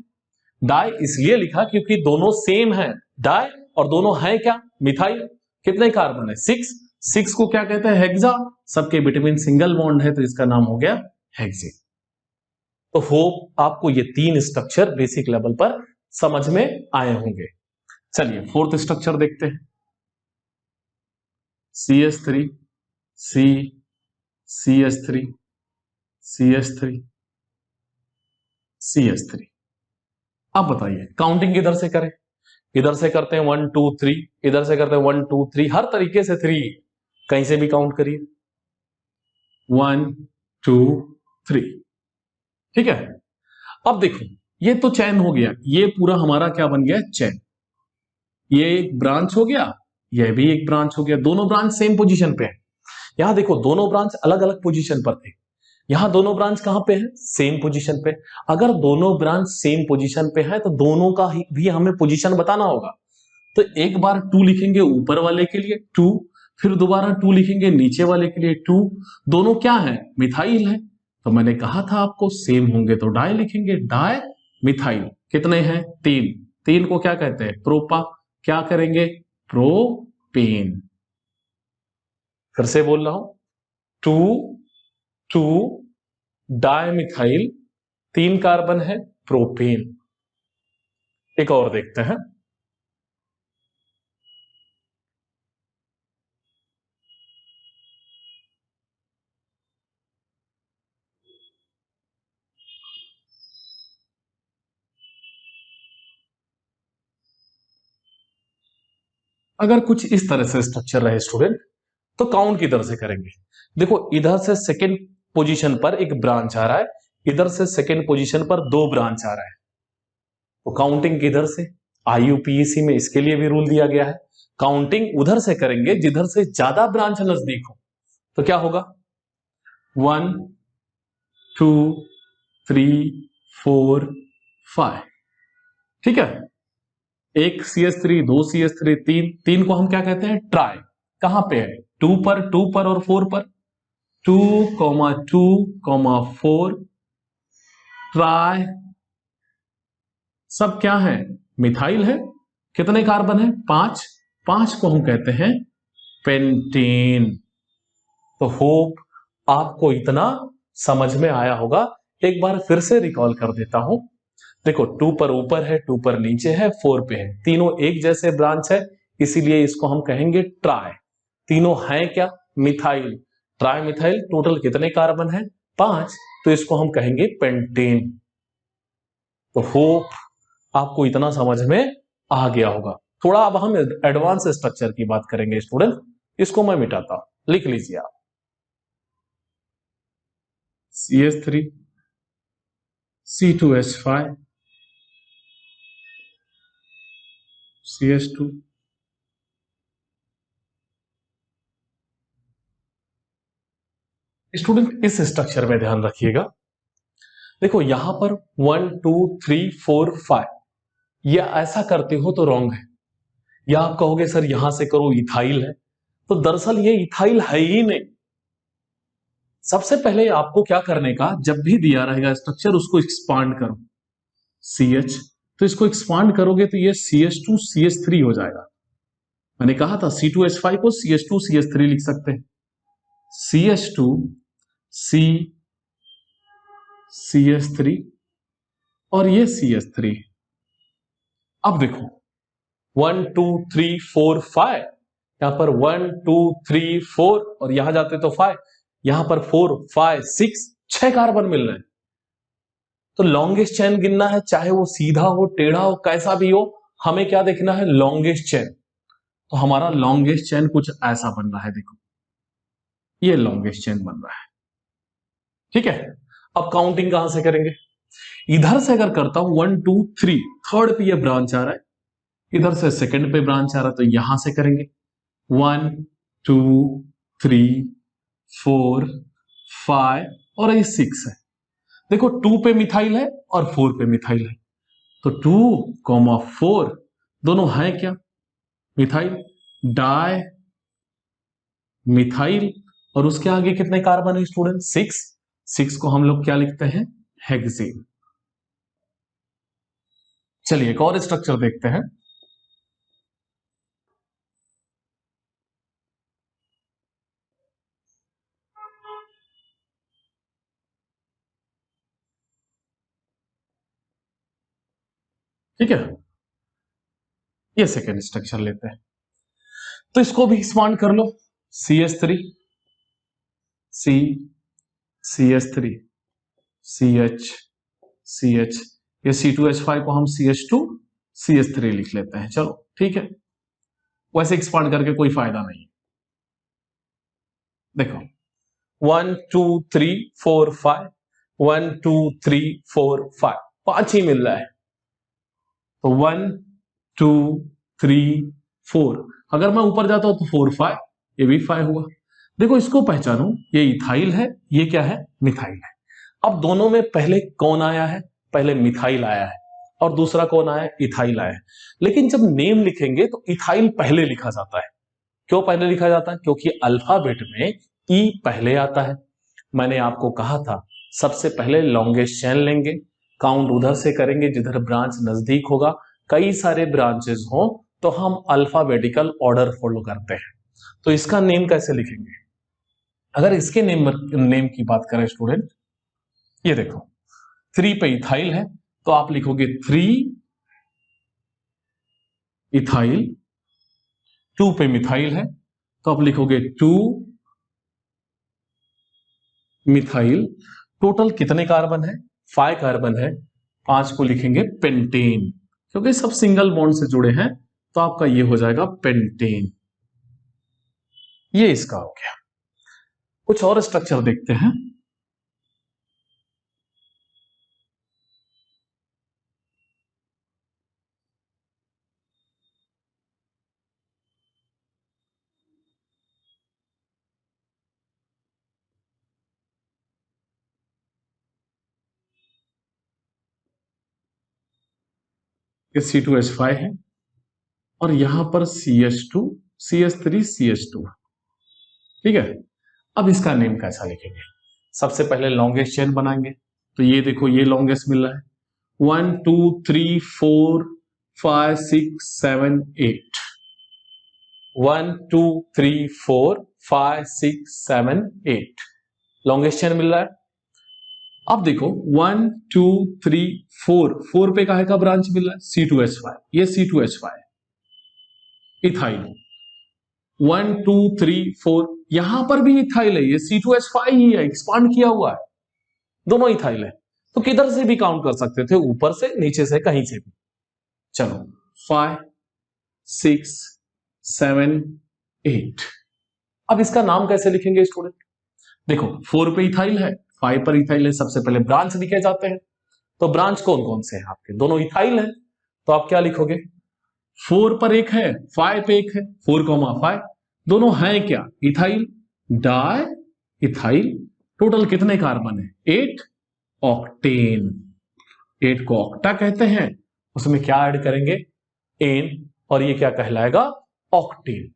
डाई इसलिए लिखा क्योंकि दोनों सेम हैं, डाई, और दोनों हैं क्या? मिथाइल। कितने कार्बन है? 6। 6 को क्या कहते हैं? हेक्सा। सबके बिटवीन सिंगल बॉन्ड है, तो इसका नाम हो गया हेक्सेन। तो होप आपको ये 3 स्ट्रक्चर बेसिक लेवल पर समझ में आए होंगे। चलिए फोर्थ स्ट्रक्चर देखते हैं। CH3 C CH3 CH3 CH3। अब बताइए काउंटिंग किधर से करें? इधर से करते हैं 1 2 3, इधर से करते हैं 1 2 3, हर तरीके से 3, कहीं से भी काउंट करिए। 1 2 3, ठीक है। अब देखो ये तो चैन हो गया, ये पूरा हमारा क्या बन गया? चैन। ये एक ब्रांच हो गया, ये भी एक ब्रांच हो गया, दोनों ब्रांच सेम पोजीशन पे है। यहां देखो दोनों ब्रांच अलग अलग पोजीशन पर थे, यहां दोनों ब्रांच कहां पे है? सेम पोजीशन पे। अगर दोनों ब्रांच सेम पोजीशन पे है तो दोनों का भी हमें पोजीशन बताना होगा। तो एक बार 2 लिखेंगे ऊपर वाले के लिए 2, फिर दोबारा 2 लिखेंगे नीचे वाले के लिए 2। दोनों क्या है? मिथाइल है, तो मैंने कहा था आपको सेम होंगे तो डाई लिखेंगे, डाई मिथाइल। कितने हैं? 3। 3 को क्या कहते हैं? प्रोपा। क्या करेंगे? प्रोपेन। फिर से बोल रहा हूं, 2 2 डाई मिथाइल, 3 कार्बन है, प्रोपेन। एक और देखते हैं। अगर कुछ इस तरह से स्ट्रक्चर रहे स्टूडेंट, तो काउंट किधर से करेंगे? देखो इधर से सेकेंड पोजीशन पर एक ब्रांच आ रहा है, इधर से सेकेंड पोजीशन पर 2 ब्रांच आ रहा है, तो काउंटिंग किधर से? IUPAC में इसके लिए भी रूल दिया गया है, काउंटिंग उधर से करेंगे जिधर से ज्यादा ब्रांच नजदीक हो। तो क्या होगा? 1 2 3 4 5। ठीक है, एक CH3, दो CH3, तीन को हम क्या कहते हैं? ट्राई। कहां पे है? टू पर और फोर पर। 2,2,4 ट्राई। सब क्या है? मिथाइल है। कितने कार्बन है? 5। 5 को हम कहते हैं पेंटेन। तो होप आपको इतना समझ में आया होगा। एक बार फिर से रिकॉल कर देता हूं। देखो, 2 पर ऊपर है, 2 पर नीचे है, 4 पे है, तीनों एक जैसे ब्रांच है, इसीलिए इसको हम कहेंगे ट्राई। तीनों हैं क्या? मिथाइल। Tri methyl. टोटल कितने कार्बन है? 5। तो इसको हम कहेंगे पेंटेन। तो होप आपको इतना समझ में आ गया होगा। थोड़ा अब हम एडवांस स्ट्रक्चर की बात करेंगे स्टूडेंट। इसको मैं मिटाता हूं, लिख लीजिए आप। CH3 C2H5 CH2 स्टूडेंट इस स्ट्रक्चर में ध्यान रखिएगा। देखो यहां पर 1 2 3 4 5, या ऐसा करते हो तो रॉन्ग है, या आप कहोगे सर यहां से करो इथाइल है, तो दरअसल ये इथाइल है ही नहीं। सबसे पहले आपको क्या करने का, जब भी दिया रहेगा स्ट्रक्चर उसको एक्सपांड करो। CH, तो इसको एक्सपांड करोगे तो ये CH2 CH3 हो जाएगा। मैंने कहा था C2H5 को CH2 CH3 लिख सकते हैं। CH2 C CH3 और ये CH3। अब देखो 1 2 3 4 5, यहां पर 1 2 3 4 और यहां जाते तो 5, यहां पर 4 5 6, 6 कार्बन मिल रहे हैं। तो लॉन्गेस्ट चेन गिनना है, चाहे वो सीधा हो, टेढ़ा हो, कैसा भी हो, हमें क्या देखना है? Longest chain. तो हमारा लॉन्गेस्ट चेन कुछ ऐसा बन रहा है, देखो ये लॉन्गेस्ट चेन बन रहा है। ठीक है, अब काउंटिंग कहां से करेंगे? इधर से अगर करता हूं 1 2 3, थर्ड पे ये ब्रांच आ रहा है, इधर से सेकंड पे ब्रांच आ रहा है, तो यहां से करेंगे 1 2 3 4 5 और ये 6 है। देखो 2 पे मिथाइल है और 4 पे मिथाइल है, तो 2,4 दोनों है क्या? मिथाइल। Di methyl. और उसके आगे कितने कार्बन है स्टूडेंट? 6। 6 को हम लोग क्या लिखते हैं? हेक्सेन। चलिए एक और स्ट्रक्चर देखते हैं। ठीक है, ये सेकेंड स्ट्रक्चर लेते हैं, तो इसको भी एक्सपांड कर लो। CH3 C CH3 CH CH, ये C2H5 को हम CH2 CH3 लिख लेते हैं। चलो ठीक है, वैसे एक्सपांड करके कोई फायदा नहीं। देखो 1 2 3 4 5, 1 2 3 4 5, 5 ही मिल रहा है। तो 1 2 3 4, अगर मैं ऊपर जाता हूं तो 4 5, ये भी 5 हुआ। देखो इसको पहचानो, ये इथाइल है, ये क्या है? मिथाइल है। अब दोनों में पहले कौन आया है? पहले मिथाइल आया है, और दूसरा कौन आया है? इथाइल आया है। लेकिन जब नेम लिखेंगे तो इथाइल पहले लिखा जाता है। क्यों पहले लिखा जाता है? क्योंकि अल्फाबेट में ई पहले आता है। मैंने आपको कहा था सबसे पहले लॉन्गेस्ट चेन लेंगे, काउंट उधर से करेंगे जिधर ब्रांच नजदीक होगा। कई सारे ब्रांचेस हो तो हम अल्फाबेटिकल ऑर्डर फॉलो करते हैं। तो इसका नेम कैसे लिखेंगे? अगर इसके नेम की बात करें स्टूडेंट, ये देखो 3 पे इथाइल है, तो आप लिखोगे 3 इथाइल। 2 पे मिथाइल है, तो आप लिखोगे 2 मिथाइल। टोटल कितने कार्बन है? 5 कार्बन है, 5 को लिखेंगे पेंटेन, क्योंकि सब सिंगल बॉन्ड से जुड़े हैं, तो आपका ये हो जाएगा पेंटेन। ये इसका हो गया। कुछ और स्ट्रक्चर देखते हैं। ये C2H5 है और यहां पर CH2 CH3 CH2। ठीक है, अब इसका नेम कैसा लिखेंगे? सबसे पहले लॉन्गेस्ट चेन बनाएंगे। तो ये देखो, ये लॉन्गेस्ट मिल रहा है 1 2 3 4 5 6 7 8। 1 2 3 4 5 6 7 8 लॉन्गेस्ट चेन मिल रहा है। अब देखो 1 2 3 4 पे काहे का ब्रांच मिल रहा है? C2H5। ये C2H5 इथाइल। 1 2 3 4 यहां पर भी इथाइल है, ये C2H5 ही है, एक्सपांड किया हुआ है, दोनों इथाइल है। तो किधर से भी काउंट कर सकते थे, ऊपर से, नीचे से, कहीं से भी। चलो 5 6 7 8। अब इसका नाम कैसे लिखेंगे स्टूडेंट? देखो 4 पे इथाइल है, 5 पर इथाइल है, सबसे पहले ब्रांच लिखे जाते हैं। तो ब्रांच कौन कौन से हैं आपके? दोनों इथाइल है, तो आप क्या लिखोगे? 4 पर एक है, 5 पे एक है, 4,5 दोनों हैं क्या? Ethyl, di ethyl. टोटल कितने कार्बन है? 8 ऑक्टेन। 8 को ऑक्टा कहते हैं, उसमें क्या ऐड करेंगे? एन, और ये क्या कहलाएगा? ऑक्टेन।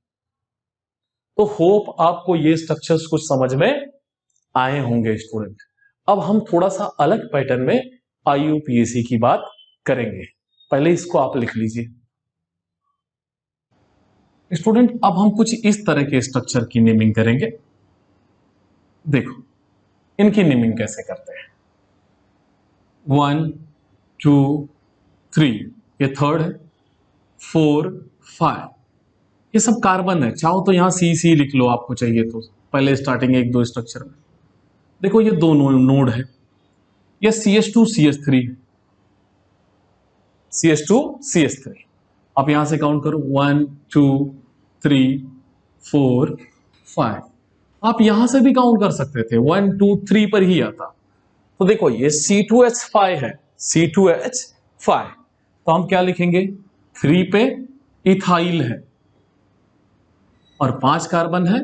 तो होप आपको ये स्ट्रक्चर्स कुछ समझ में आए होंगे स्टूडेंट। अब हम थोड़ा सा अलग पैटर्न में IUPAC की बात करेंगे। पहले इसको आप लिख लीजिए स्टूडेंट। अब हम कुछ इस तरह के स्ट्रक्चर की नेमिंग करेंगे। देखो इनकी नेमिंग कैसे करते हैं। 1 2 3 ये थर्ड है, 4 5 ये सब कार्बन है। चाहो तो यहां C लिख लो आपको चाहिए तो, पहले स्टार्टिंग एक दो स्ट्रक्चर में। देखो ये दो नोड है, ये CH2 CH3 CH2 CH3। आप यहां से काउंट करो 1 2 3 4 5। आप यहां से भी काउंट कर सकते थे, 1 2 3 पर ही आता। तो देखो ये C2H5 है, C2H5। तो हम क्या लिखेंगे? 3 पे इथाइल है और 5 कार्बन है,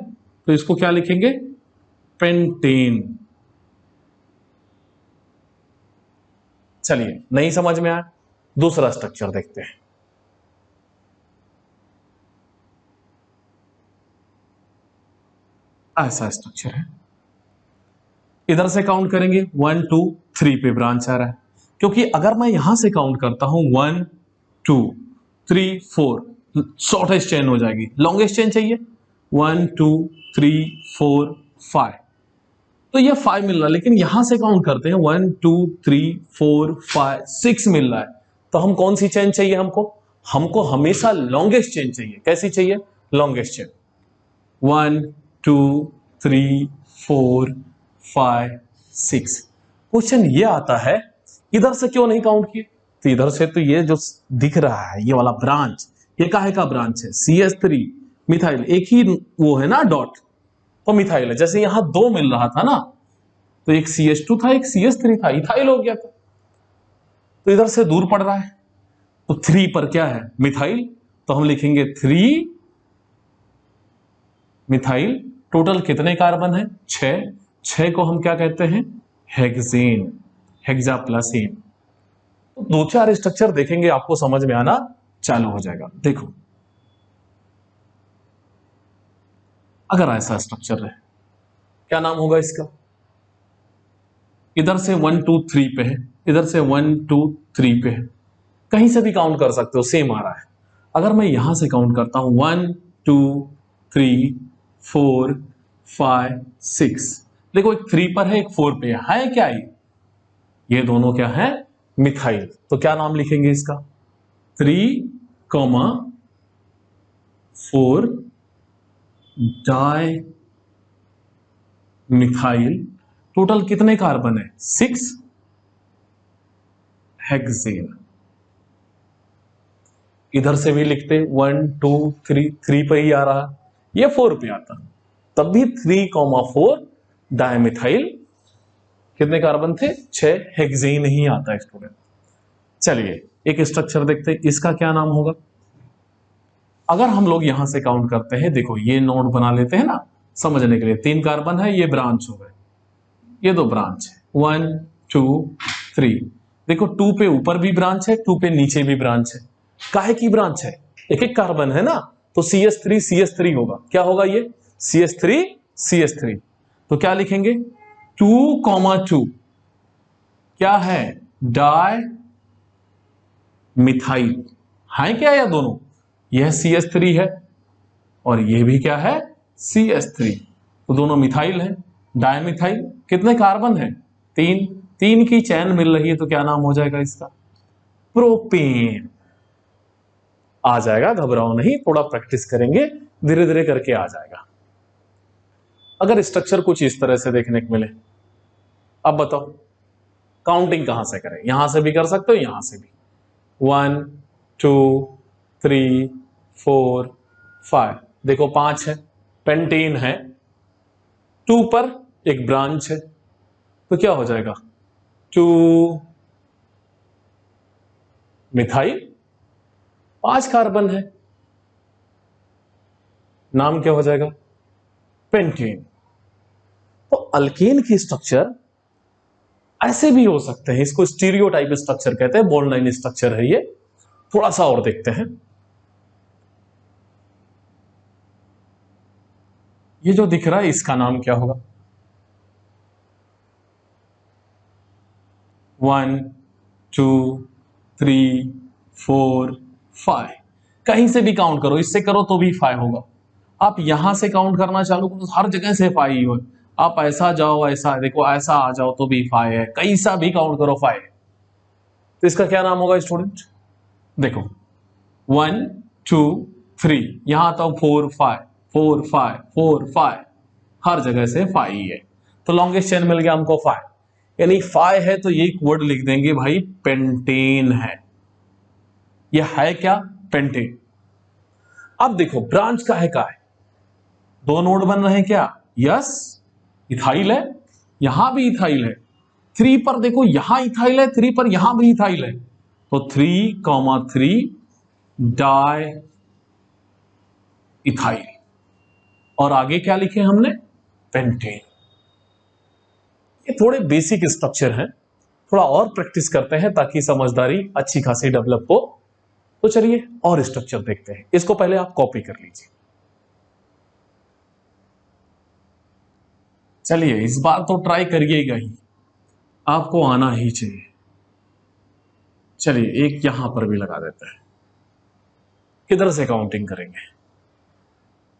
तो इसको क्या लिखेंगे? पेंटेन। चलिए, नहीं समझ में आया? दूसरा स्ट्रक्चर देखते हैं। ऐसा स्ट्रक्चर है, इधर से काउंट करेंगे 1 2 3 पे ब्रांच आ रहा है, क्योंकि अगर मैं यहां से काउंट करता हूं 1 2 3 4 शॉर्टेस्ट चेन हो जाएगी, लॉन्गेस्ट चेन चाहिए 1 2 3 4 5। तो ये 5 मिल रहा है, लेकिन यहां से काउंट करते हैं 1 2 3 4 5 6 मिल रहा है। तो हम कौन सी चेन चाहिए? हमको हमेशा लॉन्गेस्ट चेन चाहिए। कैसी चाहिए? Longest chain. 1 2 3 4 5 6। क्वेश्चन ये आता है इधर से क्यों नहीं काउंट किए? तो इधर से तो ये जो दिख रहा है ये वाला ब्रांच, ये काहे का ब्रांच है? CH3 मिथाइल, एक ही वो है ना डॉट, तो मिथाइल है। जैसे यहां 2 मिल रहा था ना, तो एक CH2 था, एक CH3 था, इथाइल हो गया था। तो इधर से दूर पड़ रहा है, तो 3 पर क्या है? मिथाइल। तो हम लिखेंगे 3 मिथाइल। टोटल कितने कार्बन है? 6। 6 को हम क्या कहते हैं? Hexane, hexa plus ane. तो 2-4 स्ट्रक्चर देखेंगे, आपको समझ में आना चालू हो जाएगा। देखो अगर ऐसा स्ट्रक्चर है, क्या नाम होगा इसका? इधर से 1 2 3 पे है, इधर से 1 2 3 पे है, कहीं से भी काउंट कर सकते हो, सेम आ रहा है। अगर मैं यहां से काउंट करता हूं 1 2 3 4 5 6, देखो एक 3 पर है, एक 4 पे है क्या? ये दोनों क्या है? मिथाइल। तो क्या नाम लिखेंगे इसका? 3,4 डाई मिथाइल। टोटल कितने कार्बन है? 6 हेक्सेन। इधर से भी लिखते 1 2 3, 3 पे ही आ रहा, ये 4 पे आता, तब भी 3,4 डायमिथाइल। कितने कार्बन थे? 6 हेक्सेन ही आता है स्टूडेंट। चलिए एक स्ट्रक्चर देखते हैं, इसका क्या नाम होगा? अगर हम लोग यहां से काउंट करते हैं, देखो ये नोड बना लेते हैं ना समझने के लिए। 3 कार्बन है, ये ब्रांच हो गए, ये 2 ब्रांच है 1 2 3। देखो 2 पे ऊपर भी ब्रांच है, 2 पे नीचे भी ब्रांच है। काहे की ब्रांच है? एक एक कार्बन है ना, तो CH3 CH3 होगा। क्या होगा ये? CH3 CH3। तो क्या लिखेंगे? 2,2 क्या है? डाई मिथाइल है क्या? या दोनों? यह CH3 है और यह भी क्या है? CH3। तो दोनों मिथाइल है, डायमिथाइल। कितने कार्बन है? 3। 3 की चैन मिल रही है तो क्या नाम हो जाएगा इसका? प्रोपेन। आ जाएगा, घबराओ नहीं, थोड़ा प्रैक्टिस करेंगे, धीरे धीरे करके आ जाएगा। अगर स्ट्रक्चर कुछ इस तरह से देखने को मिले, अब बताओ काउंटिंग कहां से करें? यहां से भी कर सकते हो, यहां से भी। 1 2 3 4 5। देखो 5 है, पेंटेन है, 2 पर एक ब्रांच है, तो क्या हो जाएगा? 2 मिथाइल, 5 कार्बन है, नाम क्या हो जाएगा? पेंटेन। तो अल्केन की स्ट्रक्चर ऐसे भी हो सकते हैं, इसको स्टीरियोटाइप स्ट्रक्चर कहते हैं, बॉन्ड लाइन स्ट्रक्चर है ये। थोड़ा सा और देखते हैं। ये जो दिख रहा है इसका नाम क्या होगा? 1 2 3 4 5। कहीं से भी काउंट करो, इससे करो तो भी 5 होगा। आप यहां से काउंट करना चालू करो तो हर जगह से 5 ही हो। आप ऐसा जाओ, ऐसा देखो, ऐसा आ जाओ तो भी 5 है, कैसा भी काउंट करो 5 है। तो इसका क्या नाम होगा स्टूडेंट? देखो 1 2 3, यहां तो 4 5 4 5 4 5, हर जगह से 5 ही है। तो लॉन्गेस्ट चेन मिल गया हमको 5, यानी 5 है तो ये एक वर्ड लिख देंगे भाई, पेंटेन है। ये है क्या? पेंटेन। अब देखो ब्रांच का है, 2 नोड बन रहे हैं क्या? यस, इथाइल है, यहां भी इथाइल है। 3 पर देखो यहां इथाइल है, 3 पर यहां भी इथाइल है, तो 3,3 डाई इथाइल। और आगे क्या लिखे हमने? पेंटेन। ये थोड़े बेसिक स्ट्रक्चर हैं, थोड़ा और प्रैक्टिस करते हैं ताकि समझदारी अच्छी खासी डेवलप हो। तो चलिए और स्ट्रक्चर देखते हैं। इसको पहले आप कॉपी कर लीजिए। चलिए इस बार तो ट्राई करिएगा ही, आपको आना ही चाहिए। चलिए एक यहां पर भी लगा देते हैं। किधर से काउंटिंग करेंगे?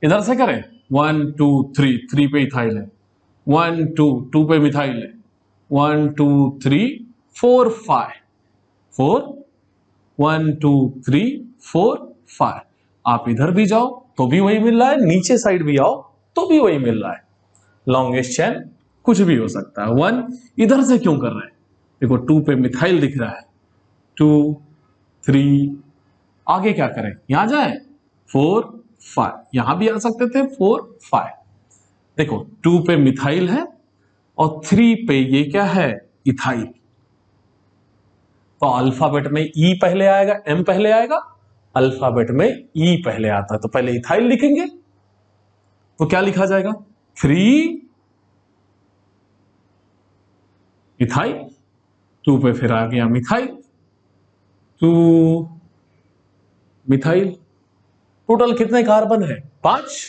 इधर से करें। 1 2 3, 3 पे इथाइल है। 1 2, 2 पे मिथाइल है। 1 2 3 4 5 4, 1 2 3 4 5। आप इधर भी जाओ तो भी वही मिल रहा है, नीचे साइड भी आओ तो भी वही मिल रहा है। लॉन्गेस्ट चेन कुछ भी हो सकता है। 1 इधर से क्यों कर रहे हैं? देखो 2 पे मिथाइल दिख रहा है, 2 3, आगे क्या करें? यहां जाए 4 5, यहां भी आ सकते थे 4 5। देखो 2 पे मिथाइल है और 3 पे ये क्या है? इथाइल। तो अल्फाबेट में ई पहले आएगा, एम पहले आएगा, अल्फाबेट में ई पहले आता है, तो पहले इथाइल लिखेंगे। तो क्या लिखा जाएगा? 3 इथाइल। 2 पे फिर आ गया मिथाइल, 2 मिथाइल। टोटल कितने कार्बन है? 5।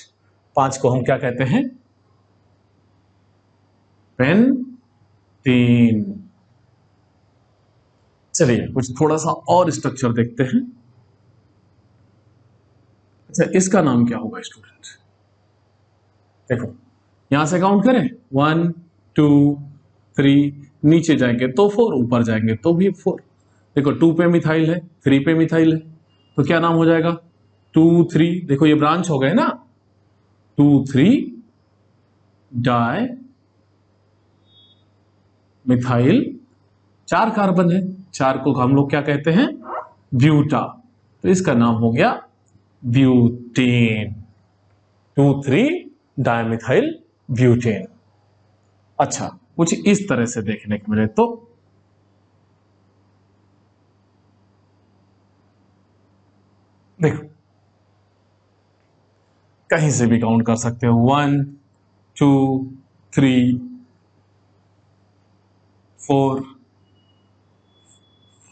5 को हम क्या कहते हैं? पेंटेन। चलिए कुछ थोड़ा सा और स्ट्रक्चर देखते हैं। अच्छा इसका नाम क्या होगा स्टूडेंट? देखो यहां से काउंट करें 1 2 3, नीचे जाएंगे तो 4, ऊपर जाएंगे तो भी 4। देखो 2 पे मिथाइल है, 3 पे मिथाइल है, तो क्या नाम हो जाएगा? 2 3, देखो ये ब्रांच हो गए ना, 2 3 डाई मिथाइल। 4 कार्बन है, 4 को हम लोग क्या कहते हैं? ब्यूटा। तो इसका नाम हो गया ब्यूटेन। 2 3 dimethyl butane. अच्छा कुछ इस तरह से देखने को मिले तो देखो कहीं से भी काउंट कर सकते हो, 1 2 3 4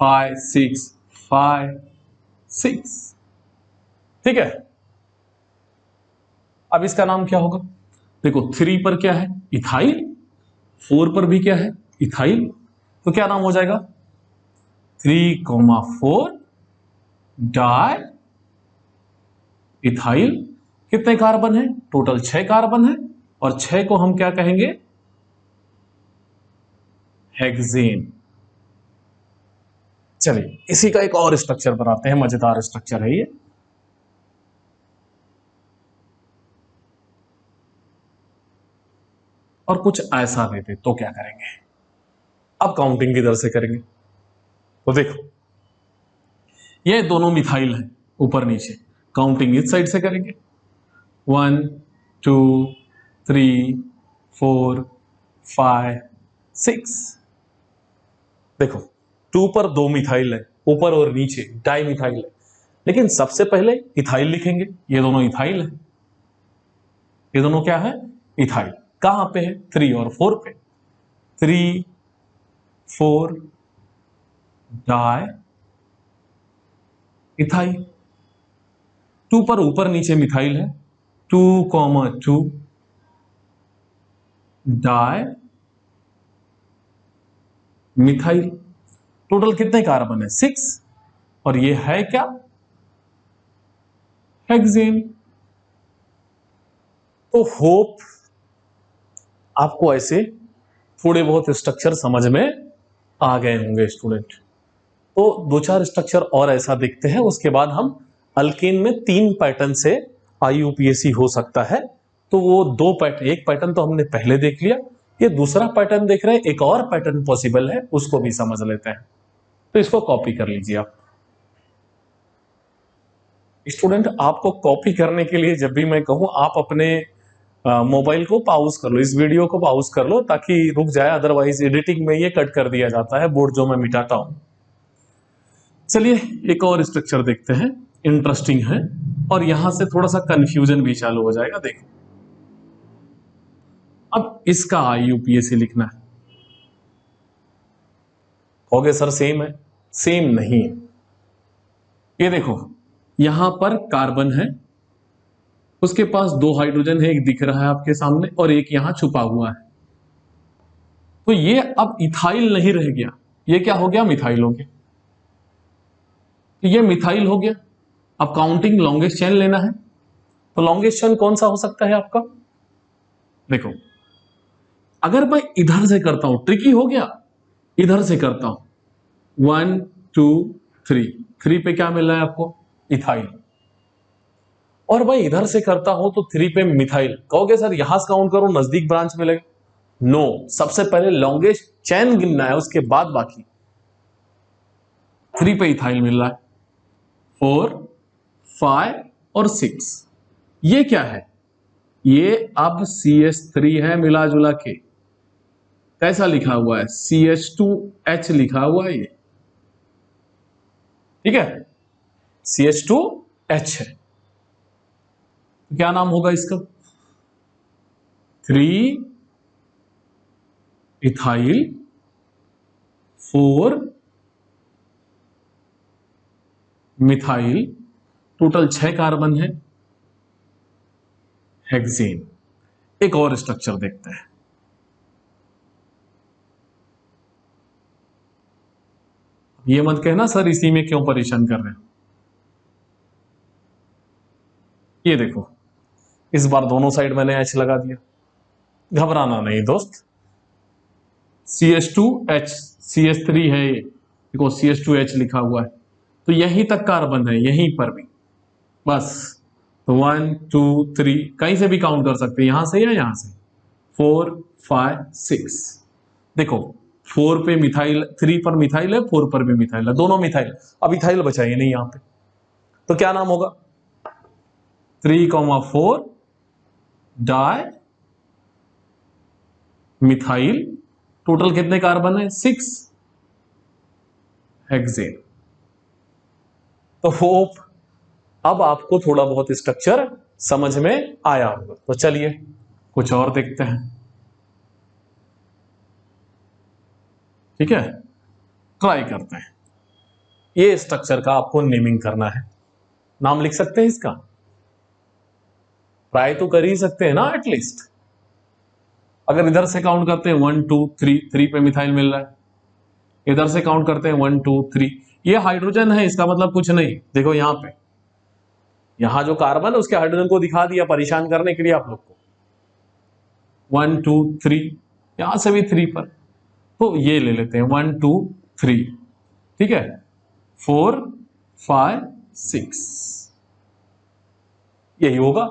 5 6 5 6। ठीक है, अब इसका नाम क्या होगा? देखो 3 पर क्या है? इथाइल। 4 पर भी क्या है? इथाइल। तो क्या नाम हो जाएगा? 3,4 डाई इथाइल। कितने कार्बन है? टोटल 6 कार्बन है, और 6 को हम क्या कहेंगे? हेक्सेन। चलिए इसी का एक और स्ट्रक्चर बनाते हैं, मजेदार स्ट्रक्चर है ये। और कुछ ऐसा देते तो क्या करेंगे? अब काउंटिंग किधर से करेंगे? तो देखो ये दोनों मिथाइल हैं, ऊपर नीचे, काउंटिंग इस साइड से करेंगे। 1 2 3 4 5 6। देखो 2 पर 2 मिथाइल है, ऊपर और नीचे डाई मिथाइल है, लेकिन सबसे पहले इथाइल लिखेंगे। ये दोनों इथाइल है, ये दोनों क्या है? इथाइल। कहां पे है? 3 और 4 पे। 3 4 डाई इथाइल। 2 पर ऊपर नीचे मिथाइल है, 2,2 डाई मिथाइल। टोटल कितने कार्बन है? 6। और ये है क्या? हेक्सेन। तो होप आपको ऐसे थोड़े बहुत स्ट्रक्चर समझ में आ गए होंगे स्टूडेंट। तो 2-4 स्ट्रक्चर और ऐसा देखते हैं, उसके बाद हम अल्केन में 3 पैटर्न से आईयूपीएसी हो सकता है। तो वो 2 पैटर्न, एक पैटर्न तो हमने पहले देख लिया, ये दूसरा पैटर्न देख रहे हैं, एक और पैटर्न पॉसिबल है, उसको भी समझ लेते हैं। तो इसको कॉपी कर लीजिए आप। स्टूडेंट आपको कॉपी करने के लिए जब भी मैं कहूं, आप अपने मोबाइल को पॉज कर लो, इस वीडियो को पॉज कर लो ताकि रुक जाए, अदरवाइज एडिटिंग में ये कट कर दिया जाता है बोर्ड जो मैं मिटाता हूं। चलिए एक और स्ट्रक्चर देखते हैं, इंटरेस्टिंग है, और यहां से थोड़ा सा कंफ्यूजन भी चालू हो जाएगा। देखो अब इसका आईयूपीएसी लिखना है, कहोगे सर सेम है। सेम नहीं है। ये देखो यहां पर कार्बन है, उसके पास 2 हाइड्रोजन है, एक दिख रहा है आपके सामने और एक यहां छुपा हुआ है। तो ये अब इथाइल नहीं रह गया, ये क्या हो गया? मिथाइल हो गया। तो ये मिथाइल हो गया। अब काउंटिंग लॉन्गेस्ट चेन लेना है, तो लॉन्गेस्ट चेन कौन सा हो सकता है आपका? देखो अगर मैं इधर से करता हूं, ट्रिकी हो गया, इधर से करता हूं 1 2 3, 3 पे क्या मिल रहा है आपको? इथाइल। और मैं इधर से करता हूं तो 3 पे मिथाइल। कहोगे सर यहां से काउंट करो, नजदीक ब्रांच मिलेगा। नो, सबसे पहले लॉन्गेस्ट चैन गिनना है, उसके बाद बाकी। 3 पे इथाइल मिल रहा है, 4 5 और 6। ये क्या है? ये अब CH3 है, मिला जुला के कैसा लिखा हुआ है? CH2H लिखा हुआ है ये। ठीक है, CH2H है। क्या नाम होगा इसका? 3 इथाइल 4 मिथाइल। टोटल 6 कार्बन है, हेक्सेन। एक और स्ट्रक्चर देखते हैं। ये मत कहना सर इसी में क्यों परेशान कर रहे हो। ये देखो इस बार दोनों साइड मैंने H लगा दिया, घबराना नहीं दोस्त। CH2H, CH3 है ये, देखो CH2H लिखा हुआ है, तो यहीं तक कार्बन है, यहीं पर भी बस। तो 1 2 3 कहीं से भी काउंट कर सकते हैं, यहां से या यहां से। 4 5 6। देखो 4 पे मिथाइल, 3 पर मिथाइल है, 4 पर भी मिथाइल है, दोनों मिथाइल। अब इथाइल बचा ही नहीं यहां पे, तो क्या नाम होगा? 3,4 डाई मिथाइल। टोटल कितने कार्बन है? 6 हेक्सेन। तो होप अब आपको थोड़ा बहुत स्ट्रक्चर समझ में आया होगा। तो चलिए कुछ और देखते हैं। ठीक है, ट्राई करते हैं। ये स्ट्रक्चर का आपको नेमिंग करना है। नाम लिख सकते हैं इसका? ट्राई तो कर ही सकते हैं ना एटलीस्ट। अगर इधर से काउंट करते हैं 1 2 3, 3 पे मिथाइल मिल रहा है, इधर से काउंट करते हैं 1 2 3, ये हाइड्रोजन है, इसका मतलब कुछ नहीं। देखो यहां पे, यहां जो कार्बन है उसके हाइड्रोजन को दिखा दिया परेशान करने के लिए आप लोग को। 1 2 3, यहां से भी 3 पर, तो ये ले लेते हैं 1 2 3, ठीक है, 4 5 6, यही होगा।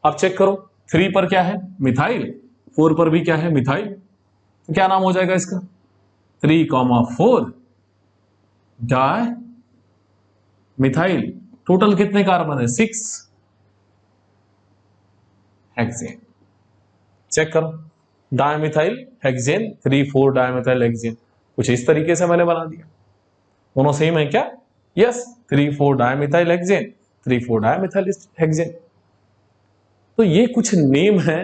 अब चेक करो 3 पर क्या है? मिथाइल। 4 पर भी क्या है? मिथाइल। तो क्या नाम हो जाएगा इसका? 3,4 डाई मिथाइल। टोटल कितने कार्बन है? 6 हेक्सेन। चेक करो, डायमिथाइल हेक्सेन, 3 4 डायमिथाइल हेक्सेन। कुछ इस तरीके से मैंने बना दिया। दोनों सेम है क्या? Yes, 3 4 dimethyl hexane, 3 4 dimethyl hexane. तो ये कुछ नेम है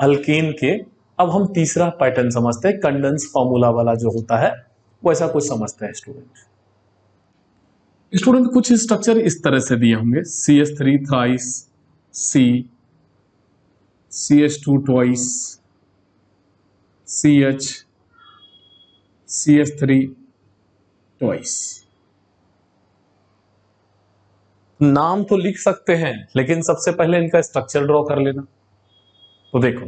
अल्केन के। अब हम तीसरा पैटर्न समझते हैं, कंडेंस फॉर्मूला वाला जो होता है वैसा कुछ समझते हैं स्टूडेंट। कुछ स्ट्रक्चर इस तरह से दिए होंगे, CH3 thrice, C, CH2 twice, CH, CH3 twice. नाम तो लिख सकते हैं लेकिन सबसे पहले इनका स्ट्रक्चर ड्रॉ कर लेना। तो देखो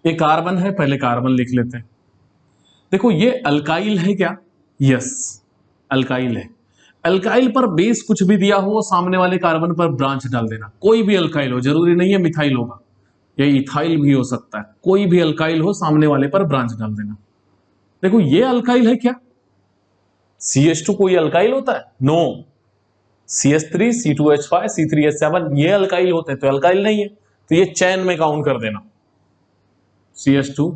ये कार्बन है, पहले कार्बन लिख लेते हैं। देखो ये अल्काइल है क्या? यस, अल्काइल है। अल्काइल पर बेस कुछ भी दिया हो सामने वाले कार्बन पर ब्रांच डाल देना। कोई भी अल्काइल हो, जरूरी नहीं है मिथाइल होगा, या इथाइल भी हो सकता है। कोई भी अल्काइल हो सामने वाले पर ब्रांच डाल देना। देखो ये अल्काइल है क्या? CH2 कोई अल्काइल होता है? नो। CH3 C2H5 C3H7 ये अल्काइल होते हैं, तो अल्काइल नहीं है, तो ये चैन में काउंट कर देना। CH2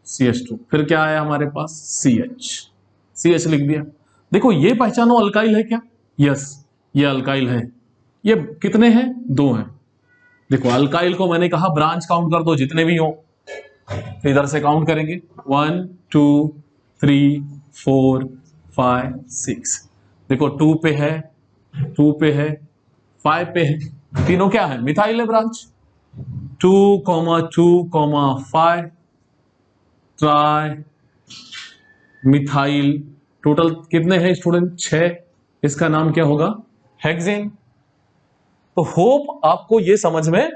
CH2, फिर क्या आया हमारे पास? CH लिख दिया। देखो ये पहचानो अल्काइल है क्या? यस, ये अल्काइल है। ये कितने हैं? 2 हैं। देखो अल्काइल को मैंने कहा ब्रांच काउंट कर दो जितने भी हो, तो इधर से काउंट करेंगे 1 2 3 4 5 6। देखो 2 पे है, 2 पे है, 5 पे है, तीनों क्या है? मिथाइल है ब्रांच। 2 2 5 tri methyl. टोटल कितने हैं स्टूडेंट? 6। इसका नाम क्या होगा? हेक्सेन। तो होप आपको ये समझ में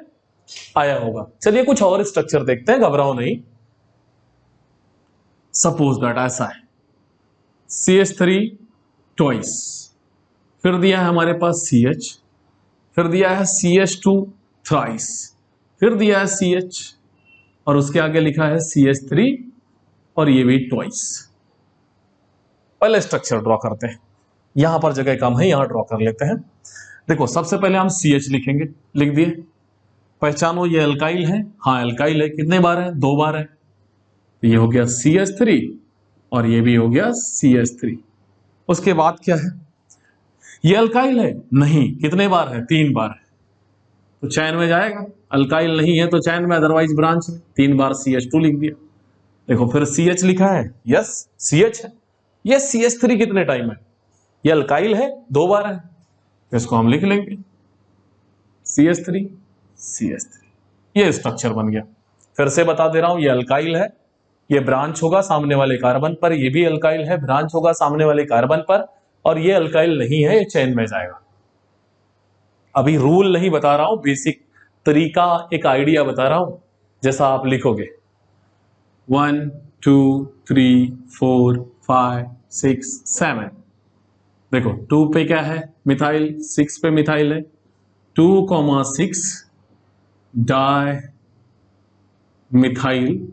आया होगा। चलिए कुछ और स्ट्रक्चर देखते हैं, घबराओ नहीं। सपोज दैट ऐसा है, CH3 ट्वाइस, फिर दिया है हमारे पास CH, फिर दिया है CH2 थ्राइस, फिर दिया है CH, और उसके आगे लिखा है CH3 और ये भी ट्वाइस। पहले स्ट्रक्चर ड्रॉ करते हैं, यहां पर जगह कम है, यहां ड्रॉ कर लेते हैं। देखो सबसे पहले हम CH लिखेंगे, लिख दिए। पहचानो ये अल्काइल है, हाँ अल्काइल है। कितने बार है? 2 बार है। तो ये हो गया CH3 और ये भी हो गया CH3। उसके बाद क्या है? ये अल्काइल है? नहीं। कितने बार है? 3 बार है, तो चैन में जाएगा। अल्काइल नहीं है तो चैन में, अदरवाइज ब्रांच में। 3 बार CH2 लिख दिया। देखो फिर CH लिखा है, यस CH है। ये CH3 कितने टाइम है? ये अल्काइल है, 2 बार है, तो इसको हम लिख लेंगे CH3 CH3। ये स्ट्रक्चर बन गया। फिर से बता दे रहा हूं, ये अल्काइल है, ये ब्रांच होगा सामने वाले कार्बन पर, ये भी अल्काइल है, ब्रांच होगा सामने वाले कार्बन पर, और ये अल्काइल नहीं है, ये चेन में जाएगा। अभी रूल नहीं बता रहा हूं, बेसिक तरीका, एक आइडिया बता रहा हूं, जैसा आप लिखोगे 1 2 3 4 5 6 7। देखो 2 पे क्या है? मिथाइल। 6 पे मिथाइल है। 2,6 डाई मिथाइल,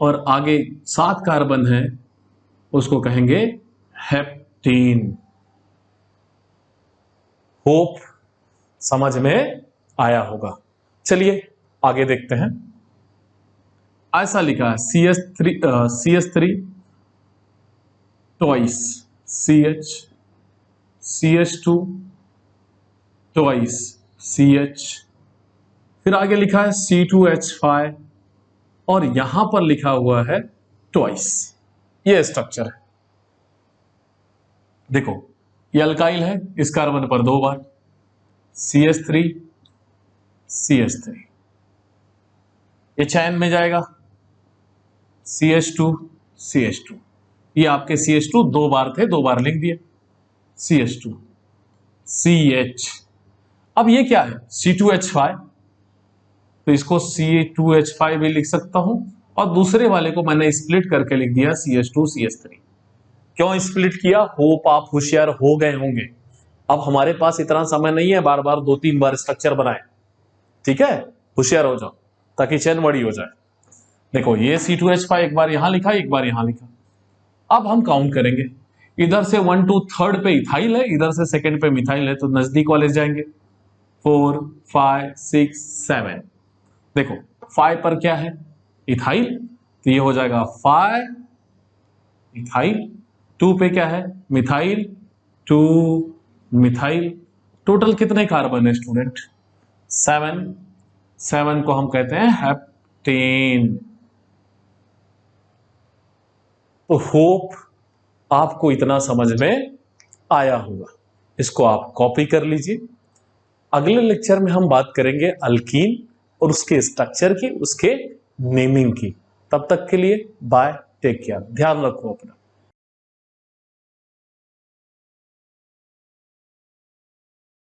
और आगे 7 कार्बन है, उसको कहेंगे हेप्टेन। होप समझ में आया होगा। चलिए आगे देखते हैं। ऐसा लिखा है CH3 twice, CH, CH2 twice CH, फिर आगे लिखा है C2H5 और यहां पर लिखा हुआ है ट्वाइस। ये स्ट्रक्चर है। देखो ये अल्काइल है, इस कार्बन पर 2 बार CH3 CH3, ये चैन में जाएगा CH2 CH2, ये आपके CH2 2 बार थे, 2 बार लिख दिए CH2 CH। अब ये क्या है C2H5, तो इसको C2H5 भी लिख सकता हूं, और दूसरे वाले को मैंने स्प्लिट करके लिख दिया CH2 CH3। क्यों स्प्लिट किया? होप आप होशियार हो गए होंगे। अब हमारे पास इतना समय नहीं है बार बार 2-3 बार स्ट्रक्चर बनाए, ठीक है, होशियार हो जाओ ताकि चेन बड़ी हो जाए। देखो ये C2H5 एक बार यहां लिखा, एक बार यहां लिखा। अब हम काउंट करेंगे, इधर से 1 2 3rd पे इथाइल है, इधर से 2nd पे मिथाइल है, तो नजदीक वाले जाएंगे 4 5 6 7। देखो 5 पर क्या है? इथाइल, तो ये हो जाएगा 5 इथाइल। 2 पे क्या है? Methyl, 2 methyl. टोटल कितने कार्बन है स्टूडेंट? 7। 7 को हम कहते हैं हेप्टेन। तो होप आपको इतना समझ में आया होगा, इसको आप कॉपी कर लीजिए। अगले लेक्चर में हम बात करेंगे अल्कीन और उसके स्ट्रक्चर की, उसके नेमिंग की। तब तक के लिए बाय, टेक केयर, ध्यान रखो अपना।